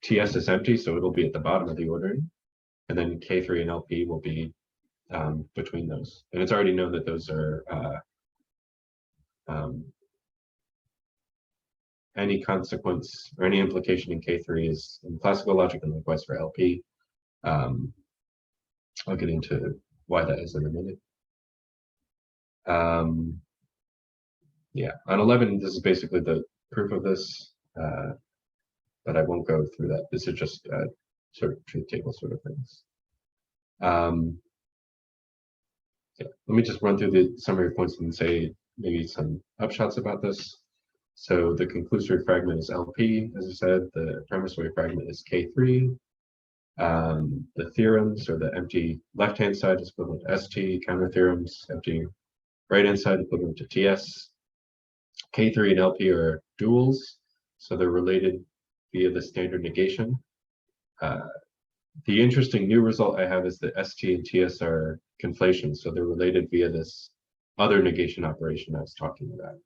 TS is empty, so it'll be at the bottom of the ordering. And then K3 and LP will be between those. And it's already known that those are any consequence or any implication in K3 is in classical logic, and likewise for LP. I'll get into why that is in a minute. Yeah, on 11, this is basically the proof of this, but I won't go through that. This is just sort of truth table sort of things. Yeah, let me just run through the summary points and say maybe some upshots about this. So the conclusory fragment is LP, as I said. The premissory fragment is K3. The theorems, or the empty left-hand side, is equivalent to ST. Counter theorems, empty right-hand side, equivalent to TS. K3 and LP are duals, so they're related via the standard negation. The interesting new result I have is that ST and TS are conflations, so they're related via this other negation operation I was talking about,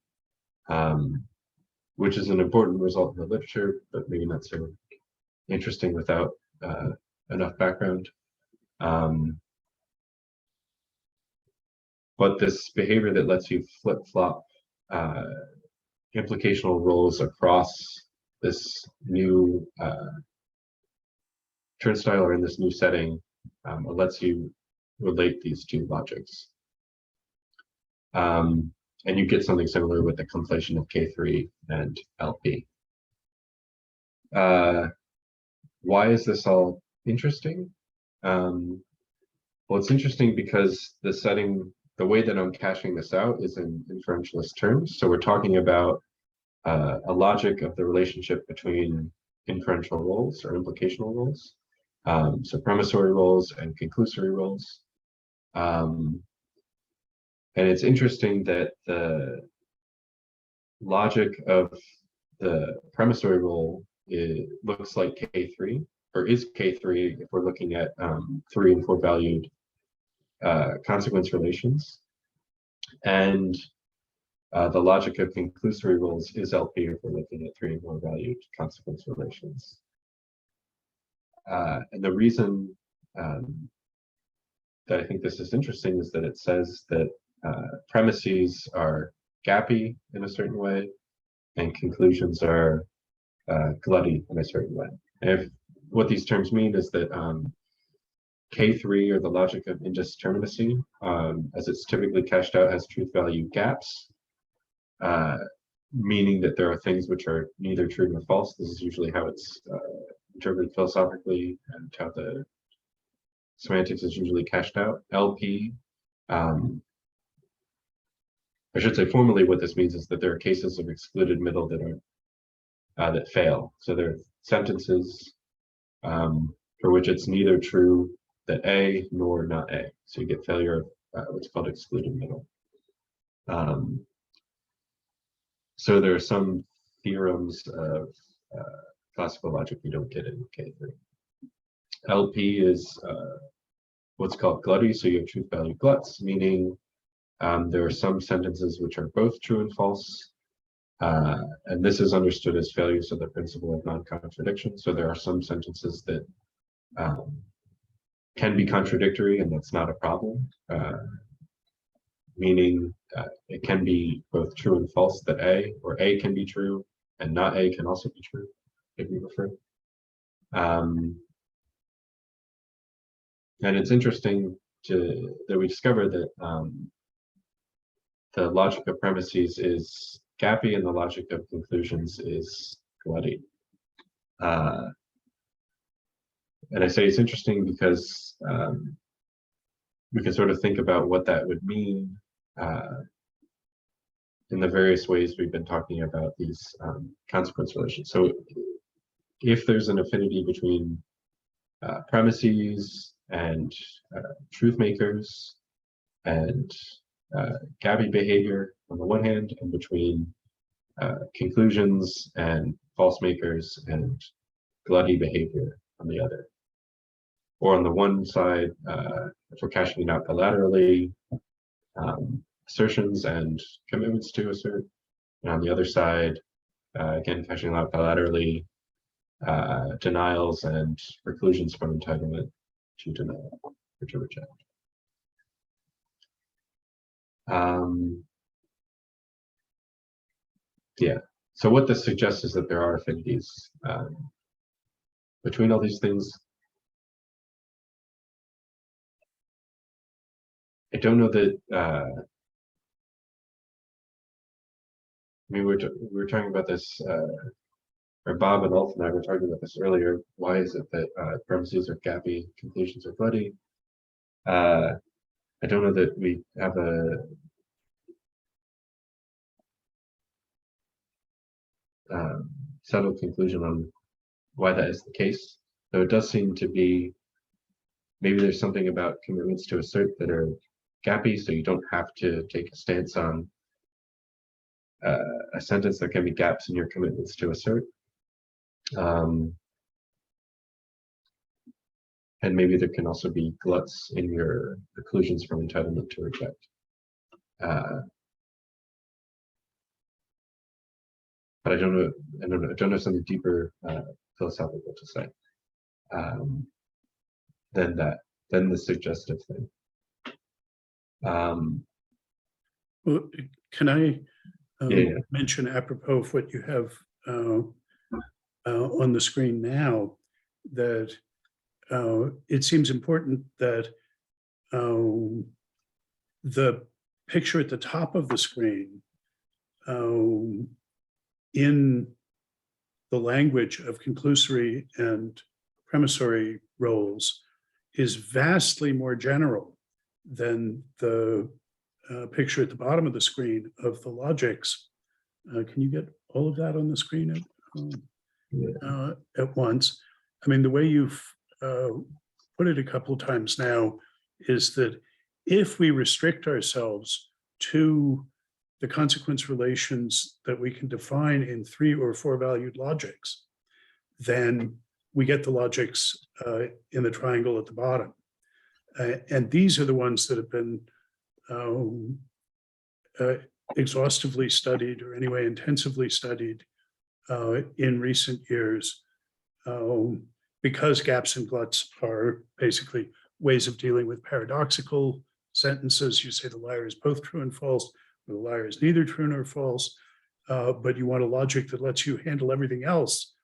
which is an important result in the literature, but maybe not so interesting without enough background. But this behavior that lets you flip-flop implicational roles across this new turnstile or in this new setting, it lets you relate these two logics. And you get something similar with the conflation of K3 and LP. Why is this all interesting? Well, it's interesting because the setting the way that I'm cashing this out is in inferentialist terms. So we're talking about a logic of the relationship between inferential roles or implicational roles, so premissory roles and conclusory roles. And it's interesting that the logic of the premissory role looks like K3, or is K3 if we're looking at 3 and 4 valued consequence relations. And the logic of conclusory roles is LP if we're looking at 3 and 4 valued consequence relations. And the reason that I think this is interesting is that it says that premises are gappy in a certain way, and conclusions are glutty in a certain way. And what these terms mean is that K3, or the logic of indeterminacy, as it's typically cashed out, has truth value gaps, meaning that there are things which are neither true nor false. This is usually how it's interpreted philosophically and how the semantics is usually cashed out. LP, I should say formally what this means is that there are cases of excluded middle that are that fail. So there are sentences for which it's neither true that A nor not A. So you get failure of what's called excluded middle. So there are some theorems of classical logic we don't get in K3. LP is what's called glutty, so you have truth value gluts, meaning there are some sentences which are both true and false, and this is understood as failures of the principle of non-contradiction. So there are some sentences that can be contradictory, and that's not a problem, meaning it can be both true and false that A, or A can be true and not A can also be true, if you prefer. And it's interesting that we discover that the logic of premises is gappy and the logic of conclusions is glutty. And I say it's interesting because we can sort of think about what that would mean in the various ways we've been talking about these consequence relations. So if there's an affinity between premises and truth makers and gappy behavior on the one hand, and between conclusions and false makers and glutty behavior on the other. Or on the one side, if we're cashing it out bilaterally, assertions and commitments to assert, and on the other side, again, cashing out bilaterally, denials and preclusions from entitlement to deny or to reject. Yeah, so what this suggests is that there are affinities between all these things. I don't know that, I mean, we were talking about this, or Bob and Ulf and I were talking about this earlier. Why is it that premises are gappy, conclusions are glutty? I don't know that we have a settled conclusion on why that is the case, though it does seem to be, maybe there's something about commitments to assert that are gappy, so you don't have to take a stance on a sentence. There can be gaps in your commitments to assert. And maybe there can also be gluts in your preclusions from entitlement to reject. But I don't know something deeper philosophical to say than the suggestive thing. Well, can I Yeah. mention apropos of what you have on the screen now, that it seems important that the picture at the top of the screen in the language of conclusory and premissory roles is vastly more general than the picture at the bottom of the screen of the logics. Can you get all of that on the screen at once? I mean, the way you've put it a couple of times now is that if we restrict ourselves to the consequence relations that we can define in 3 or 4 valued logics, then we get the logics in the triangle at the bottom. And these are the ones that have been exhaustively studied, or anyway intensively studied in recent years, because gaps and gluts are basically ways of dealing with paradoxical sentences. You say the liar is both true and false, or the liar is neither true nor false, but you want a logic that lets you handle everything else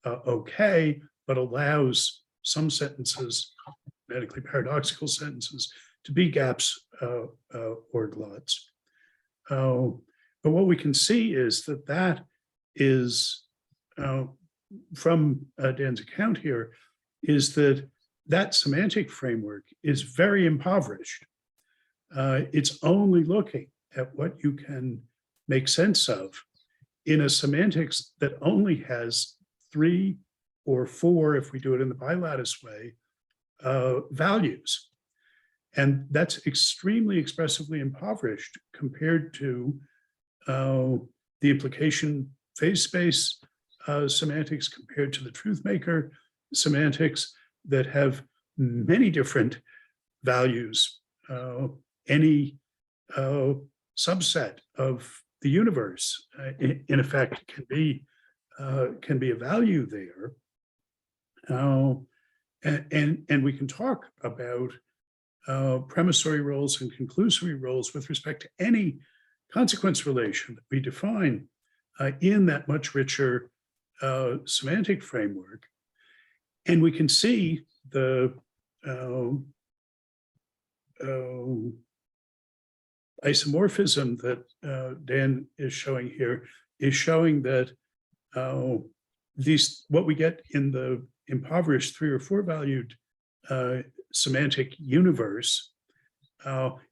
okay, but allows some sentences, medically paradoxical sentences, to be gaps or gluts. But what we can see is that that is, from Dan's account here, is that that semantic framework is very impoverished. It's only looking at what you can make sense of in a semantics that only has 3 or 4, if we do it in the bilattice way, values. And that's extremely expressively impoverished compared to the implication-phase space semantics, compared to the truth maker semantics that have many different values. Any subset of the universe, in effect, can be a value there. And we can talk about premissory roles and conclusory roles with respect to any consequence relation that we define in that much richer semantic framework. And we can see the isomorphism that Dan is showing here is showing that what we get in the impoverished 3 or 4 valued semantic universe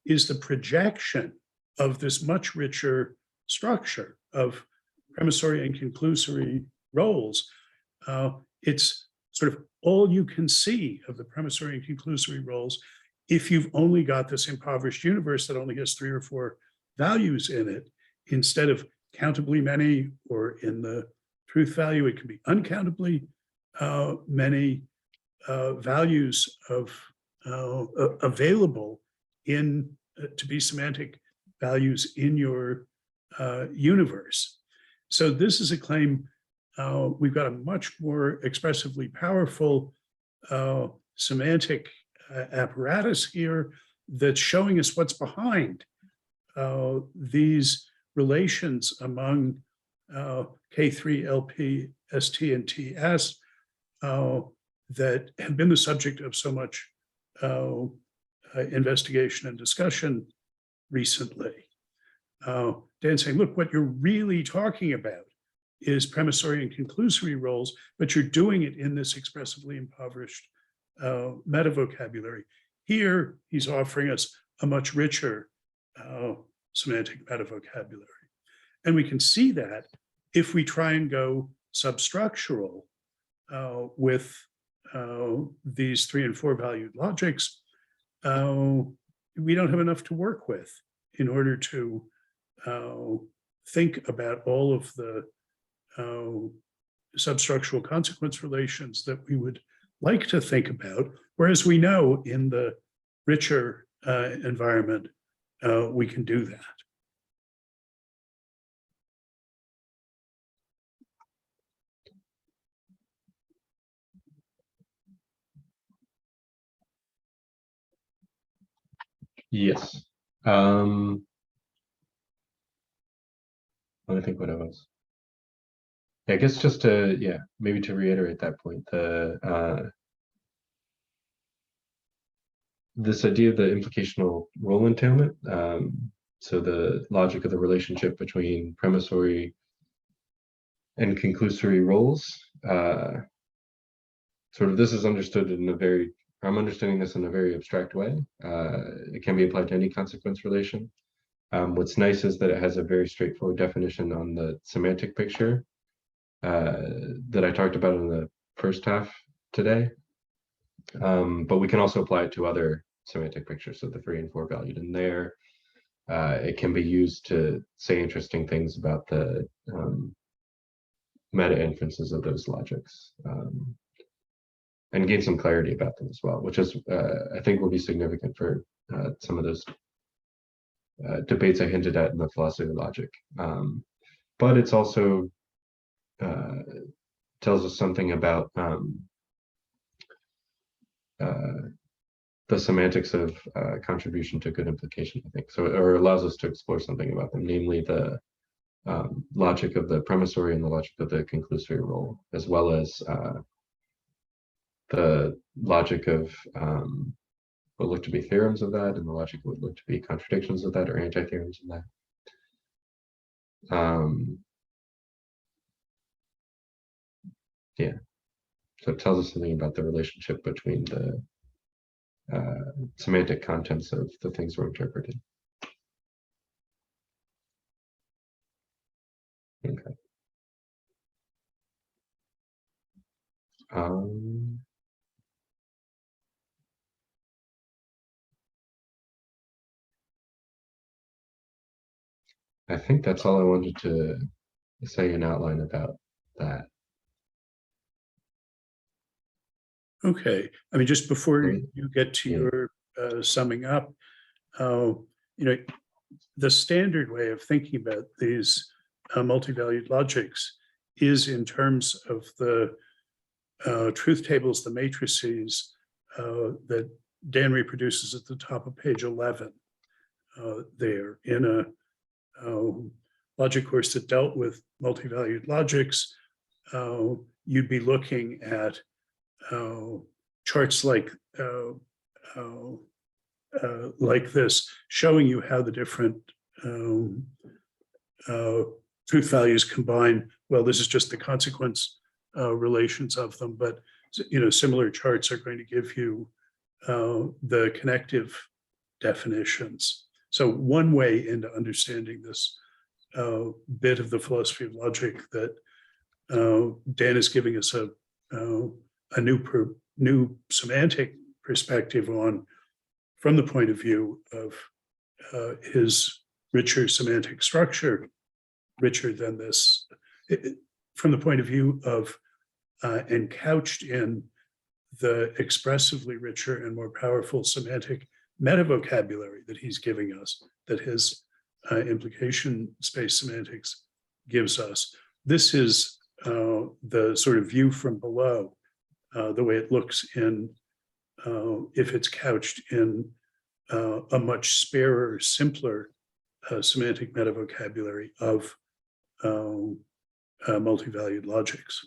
is the projection of this much richer structure of premissory and conclusory roles. It's sort of all you can see of the premissory and conclusory roles if you've only got this impoverished universe that only has 3 or 4 values in it, instead of countably many, or in the truth value, it can be uncountably many values of available in to be semantic values in your universe. So this is a claim. We've got a much more expressively powerful semantic apparatus here that's showing us what's behind these relations among K3, LP, ST, and TS that have been the subject of so much investigation and discussion recently. Dan's saying, look, what you're really talking about is premissory and conclusory roles, but you're doing it in this expressively impoverished metavocabulary. Here, he's offering us a much richer semantic metavocabulary. And we can see that if we try and go substructural with these 3 and 4 valued logics, we don't have enough to work with in order to think about all of the substructural consequence relations that we would like to think about, whereas we know in the richer environment, we can do that. Yes. I think what it was. I guess just to, maybe to reiterate that point, this idea of the implicational role entailment, so the logic of the relationship between premissory and conclusory roles, sort of this is understood in a very, I'm understanding this in a very abstract way. It can be applied to any consequence relation. What's nice is that it has a very straightforward definition on the semantic picture that I talked about in the first half today. But we can also apply it to other semantic pictures, so the 3 and 4 valued in there. It can be used to say interesting things about the meta inferences of those logics, and gain some clarity about them as well, which is, I think, will be significant for some of those debates I hinted at in the philosophy of logic. But it's also tells us something about the semantics of contribution to good implication, I think. So, or allows us to explore something about them, namely the logic of the premissory and the logic of the conclusory role, as well as the logic of what look to be theorems of that, and the logic would look to be contradictions of that or anti-theorems of that. Yeah, so it tells us something about the relationship between the semantic contents of the things we're interpreting. Okay. I think that's all I wanted to say in outline about that. Okay, I mean, just before you get to your summing up, you know, the standard way of thinking about these multi-valued logics is in terms of the truth tables, the matrices that Dan reproduces at the top of page 11 there in a logic course that dealt with multi-valued logics. You'd be looking at charts like this, showing you how the different truth values combine. Well, this is just the consequence relations of them, but you know, similar charts are going to give you the connective definitions. So one way into understanding this bit of the philosophy of logic that Dan is giving us a new semantic perspective on, from the point of view of his richer semantic structure, richer than this, from the point of view of and couched in the expressively richer and more powerful semantic metavocabulary that he's giving us, that his implication-space semantics gives us. This is the sort of view from below, the way it looks in, if it's couched in a much sparer, simpler semantic metavocabulary of multi-valued logics.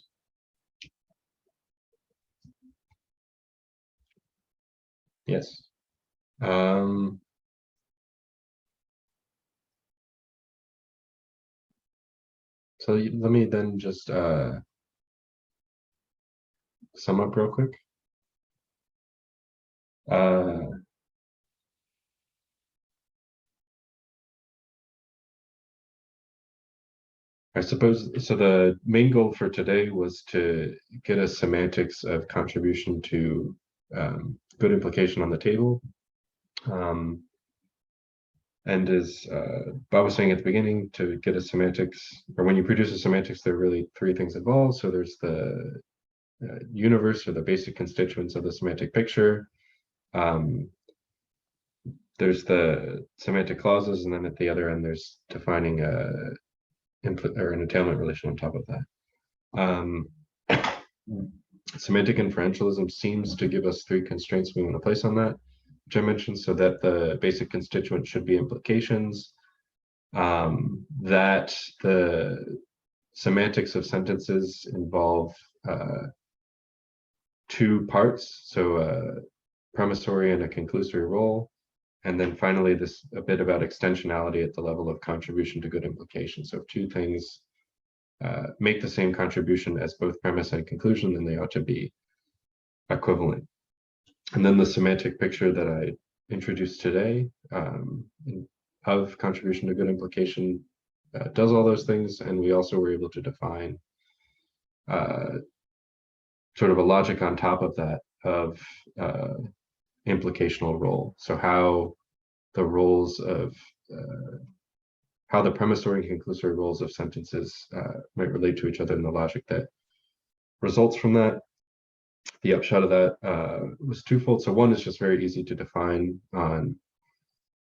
Yes. So let me then just sum up real quick. I suppose, so the main goal for today was to get a semantics of contribution to good implication on the table. And as Bob was saying at the beginning, to get a semantics, or when you produce a semantics, there are really 3 things involved. So there's the universe, or the basic constituents of the semantic picture. There's the semantic clauses, and then at the other end, there's defining an entailment relation on top of that. Semantic inferentialism seems to give us 3 constraints we want to place on that, which I mentioned, so that the basic constituent should be implications, that the semantics of sentences involve 2 parts, so a premissory and a conclusory role, and then finally a bit about extensionality at the level of contribution to good implication. So if 2 things make the same contribution as both premise and conclusion, then they ought to be equivalent. And then the semantic picture that I introduced today, of contribution to good implication does all those things, and we also were able to define sort of a logic on top of that of implicational role. So how the roles of how the premissory and conclusory roles of sentences might relate to each other in the logic that results from that. The upshot of that was twofold. So one is just very easy to define on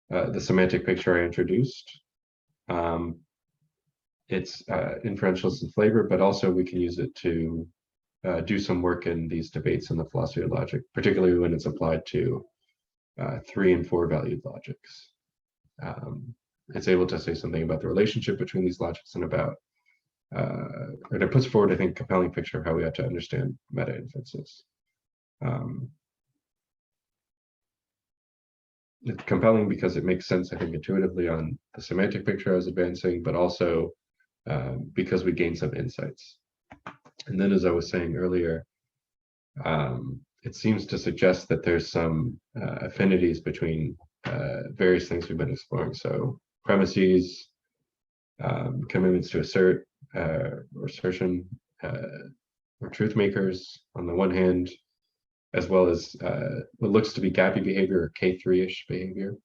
the semantic picture I introduced. It's inferentialist in flavor, but also we can use it to do some work in these debates in the philosophy of logic, particularly when it's applied to 3 and 4 valued logics. It's able to say something about the relationship between these logics and about, and it puts forward, I think, a compelling picture of how we ought to understand meta inferences. It's compelling because it makes sense, I think, intuitively on the semantic picture I was advancing, but also because we gain some insights. And then, as I was saying earlier, it seems to suggest that there's some affinities between various things we've been exploring. So premises, commitments to assert or assertion, or truth makers on the one hand, as well as what looks to be gappy behavior or K3-ish behavior.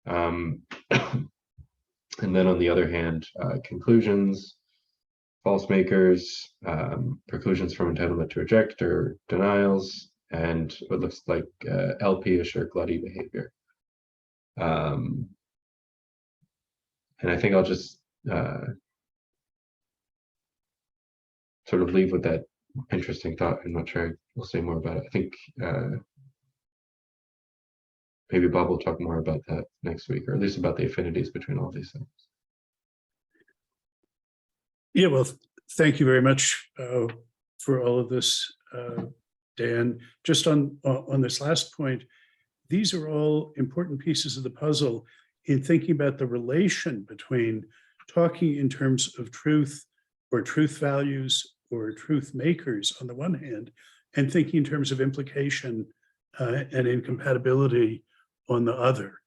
And then on the other hand, conclusions, false makers, preclusions from entitlement to reject or denials, and what looks like LP-ish or glutty behavior. And I think I'll just sort of leave with that interesting thought. I'm not sure we'll say more about it. I think maybe Bob will talk more about that next week, or at least about the affinities between all these things. Yeah, well, thank you very much for all of this, Dan. Just on this last point, these are all important pieces of the puzzle in thinking about the relation between talking in terms of truth or truth values or truth makers on the one hand, and thinking in terms of implication and incompatibility on the other.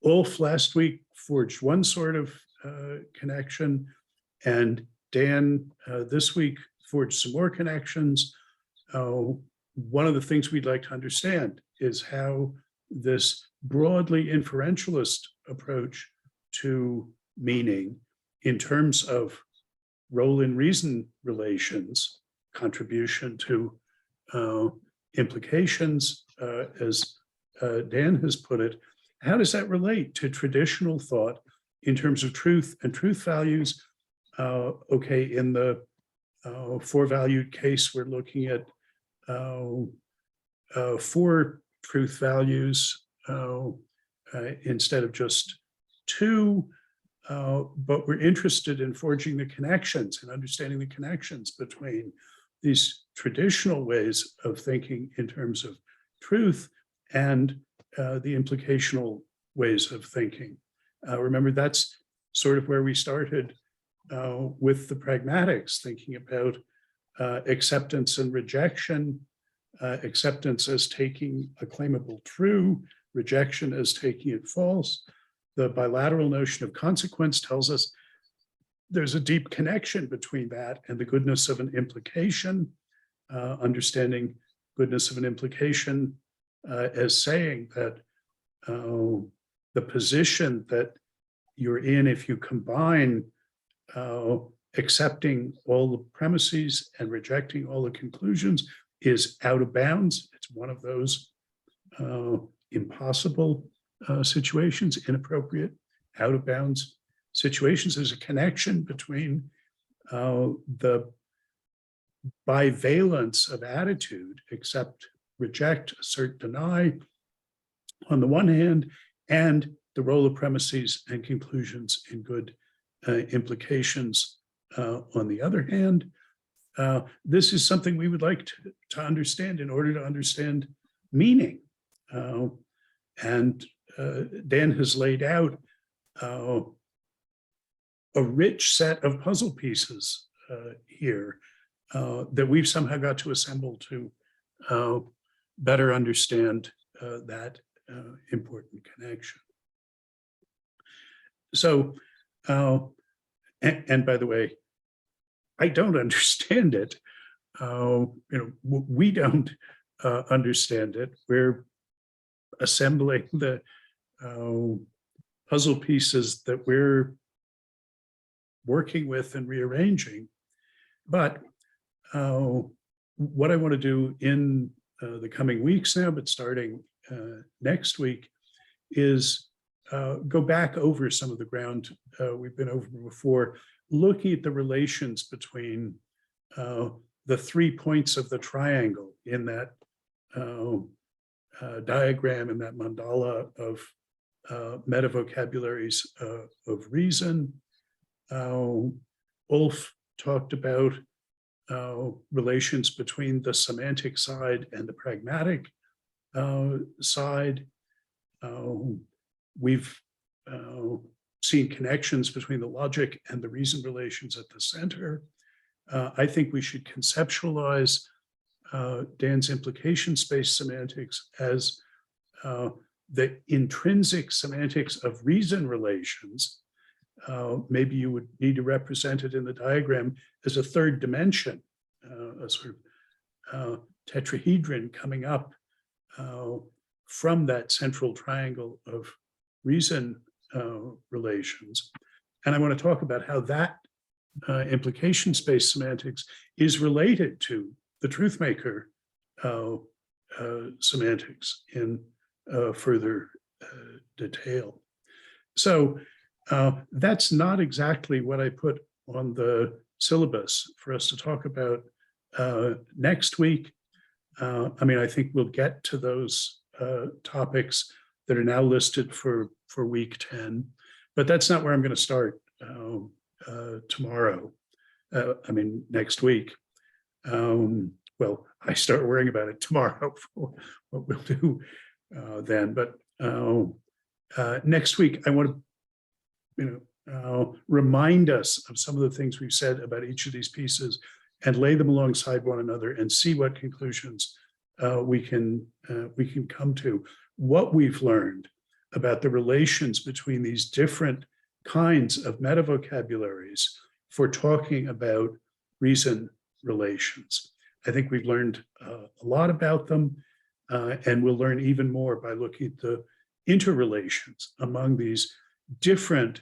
Ulf last week forged one sort of connection, and Dan this week forged some more connections. One of the things we'd like to understand is how this broadly inferentialist approach to meaning in terms of role in reason relations, contribution to implications, as Dan has put it, how does that relate to traditional thought in terms of truth and truth values? Okay, in the 4 valued case, we're looking at 4 truth values instead of just 2, but we're interested in forging the connections and understanding the connections between these traditional ways of thinking in terms of truth and the implicational ways of thinking. Remember, that's sort of where we started with the pragmatics, thinking about acceptance and rejection, acceptance as taking a claimable true, rejection as taking it false. The bilateral notion of consequence tells us there's a deep connection between that and the goodness of an implication, understanding goodness of an implication as saying that the position that you're in if you combine accepting all the premises and rejecting all the conclusions is out of bounds. It's one of those impossible situations, inappropriate, out of bounds situations. There's a connection between the bivalence of attitude, accept, reject, assert, deny, on the one hand, and the role of premises and conclusions in good implications on the other hand. This is something we would like to understand in order to understand meaning. And Dan has laid out a rich set of puzzle pieces here that we've somehow got to assemble to better understand that important connection. So, and by the way, I don't understand it. We don't understand it. We're assembling the puzzle pieces that we're working with and rearranging. But what I want to do in the coming weeks now, but starting next week, is go back over some of the ground we've been over before, looking at the relations between the 3 points of the triangle in that diagram, in that mandala of metavocabularies of reason. Ulf talked about relations between the semantic side and the pragmatic side. We've seen connections between the logic and the reason relations at the center. I think we should conceptualize Dan's implication-space semantics as the intrinsic semantics of reason relations. Maybe you would need to represent it in the diagram as a third dimension, a sort of tetrahedron coming up from that central triangle of reason relations. And I want to talk about how that implication-space semantics is related to the truth maker semantics in further detail. So that's not exactly what I put on the syllabus for us to talk about next week. I think we'll get to those topics that are now listed for week 10, but that's not where I'm going to start tomorrow. Next week. Well, I start worrying about it tomorrow for what we'll do then. But next week, I want to remind us of some of the things we've said about each of these pieces and lay them alongside one another and see what conclusions we can come to. What we've learned about the relations between these different kinds of metavocabularies for talking about reason relations. I think we've learned a lot about them, and we'll learn even more by looking at the interrelations among these different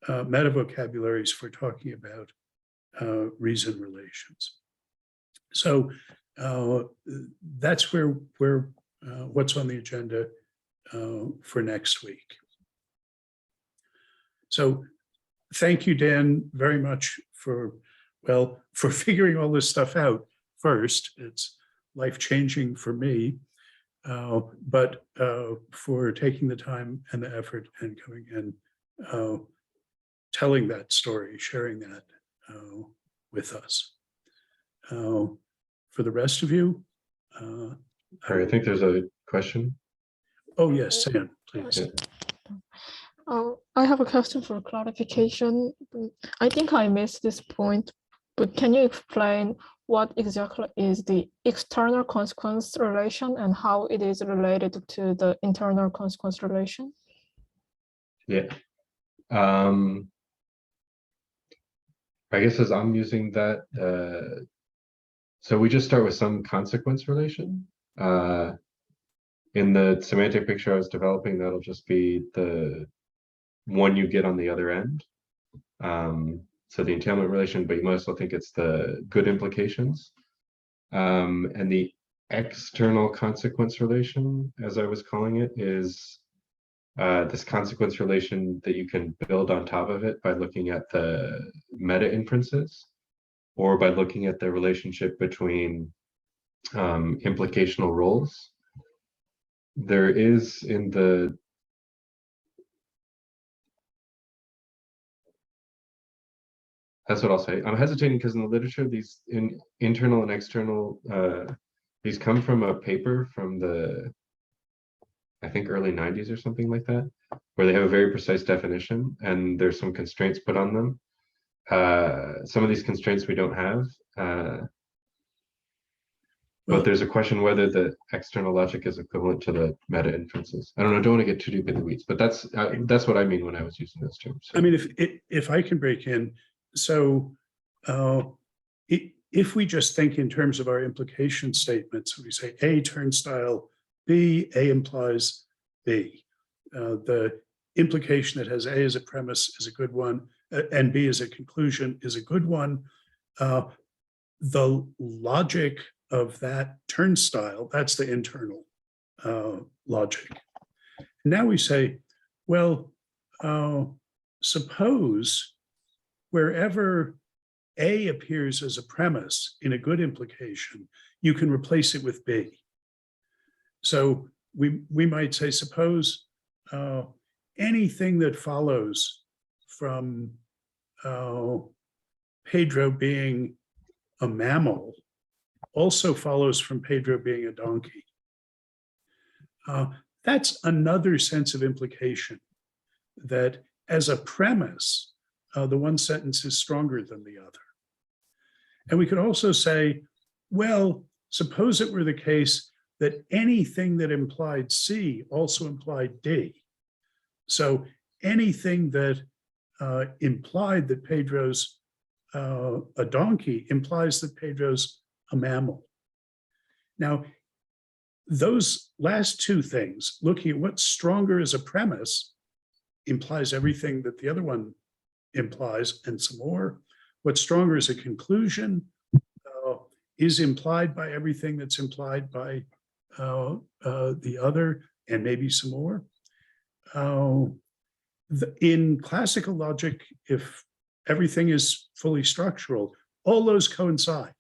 metavocabularies for talking about reason relations. So that's where what's on the agenda for next week. So thank you, Dan, very much for figuring all this stuff out first. It's life-changing for me, but for taking the time and the effort and coming and telling that story, sharing that with us. For the rest of you. All right, I think there's a question. Oh, yes, Sam, please. I have a question for clarification. I think I missed this point, but can you explain what exactly is the external consequence relation and how it is related to the internal consequence relation? Yeah. I guess as I'm using that, so we just start with some consequence relation. In the semantic picture I was developing, that'll just be the one you get on the other end. So the entailment relation, but you might also think it's the good implications. And the external consequence relation, as I was calling it, is this consequence relation that you can build on top of it by looking at the meta inferences, or by looking at the relationship between implicational roles. There is in the that's what I'll say. I'm hesitating because in the literature, these internal and external, these come from a paper from the, I think, early 90s or something like that, where they have a very precise definition and there's some constraints put on them. Some of these constraints we don't have. but Well, there's a question whether the external logic is equivalent to the meta inferences. I don't know, don't want to get too deep in the weeds, but that's what I mean when I was using those terms. So. I mean, if I can break in, so if we just think in terms of our implication statements, we say A turnstile, B, A implies B. The implication that has A as a premise is a good one, and B as a conclusion is a good one. The logic of that turnstile, that's the internal logic. Now we say, well, suppose wherever A appears as a premise in a good implication, you can replace it with B. So we might say, suppose anything that follows from Pedro being a mammal also follows from Pedro being a donkey. That's another sense of implication, that as a premise, the one sentence is stronger than the other. And we could also say, well, suppose it were the case that anything that implied C also implied D. So anything that implied that Pedro's a donkey implies that Pedro's a mammal. Now, those last two things, looking at what's stronger as a premise, implies everything that the other one implies and some more. What's stronger as a conclusion is implied by everything that's implied by the other, and maybe some more. In classical logic, if everything is fully structural, all those coincide.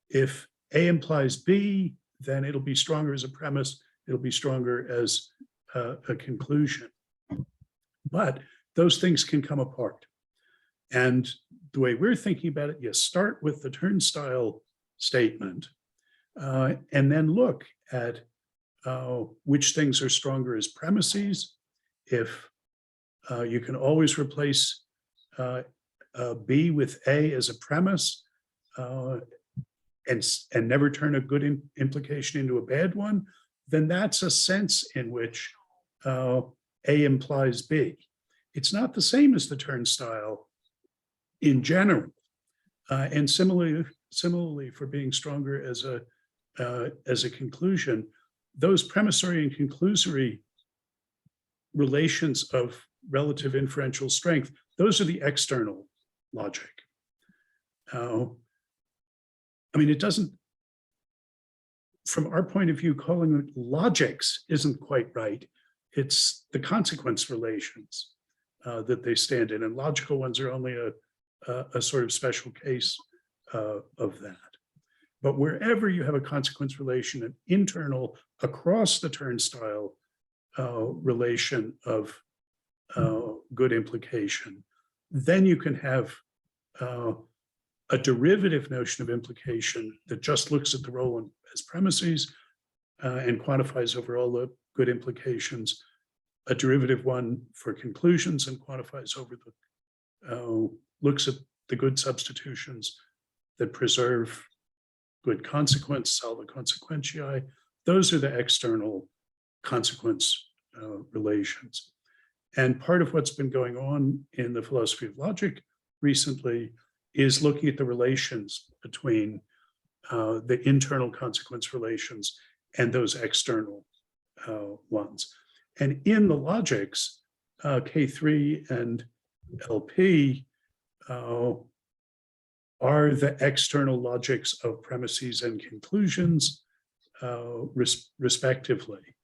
If A implies B, then it'll be stronger as a premise, it'll be stronger as a conclusion. But those things can come apart. And the way we're thinking about it, you start with the turnstile statement, and then look at which things are stronger as premises. If you can always replace B with A as a premise, and never turn a good implication into a bad one, then that's a sense in which A implies B. It's not the same as the turnstile in general, and similarly for being stronger as a conclusion. Those premissory and conclusory relations of relative inferential strength, those are the external logic. I mean, it doesn't, from our point of view, calling it logics isn't quite right. It's the consequence relations that they stand in, and logical ones are only a sort of special case of that. But wherever you have a consequence relation, an internal across the turnstile relation of good implication, then you can have a derivative notion of implication that just looks at the role as premises and quantifies over all the good implications, a derivative one for conclusions and quantifies over the, looks at the good substitutions that preserve good consequence, salva consequentiae. Those are the external consequence relations. And part of what's been going on in the philosophy of logic recently is looking at the relations between the internal consequence relations and those external ones. And in the logics, K3 and LP are the external logics of premises and conclusions, respectively.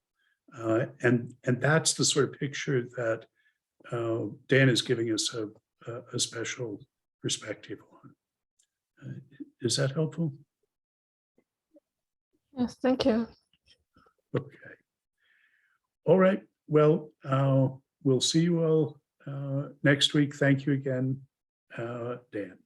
And that's the sort of picture that Dan is giving us a special perspective on. Is that helpful? Yes, thank you. Okay. All right. Well, we'll see you all next week. Thank you again, Dan.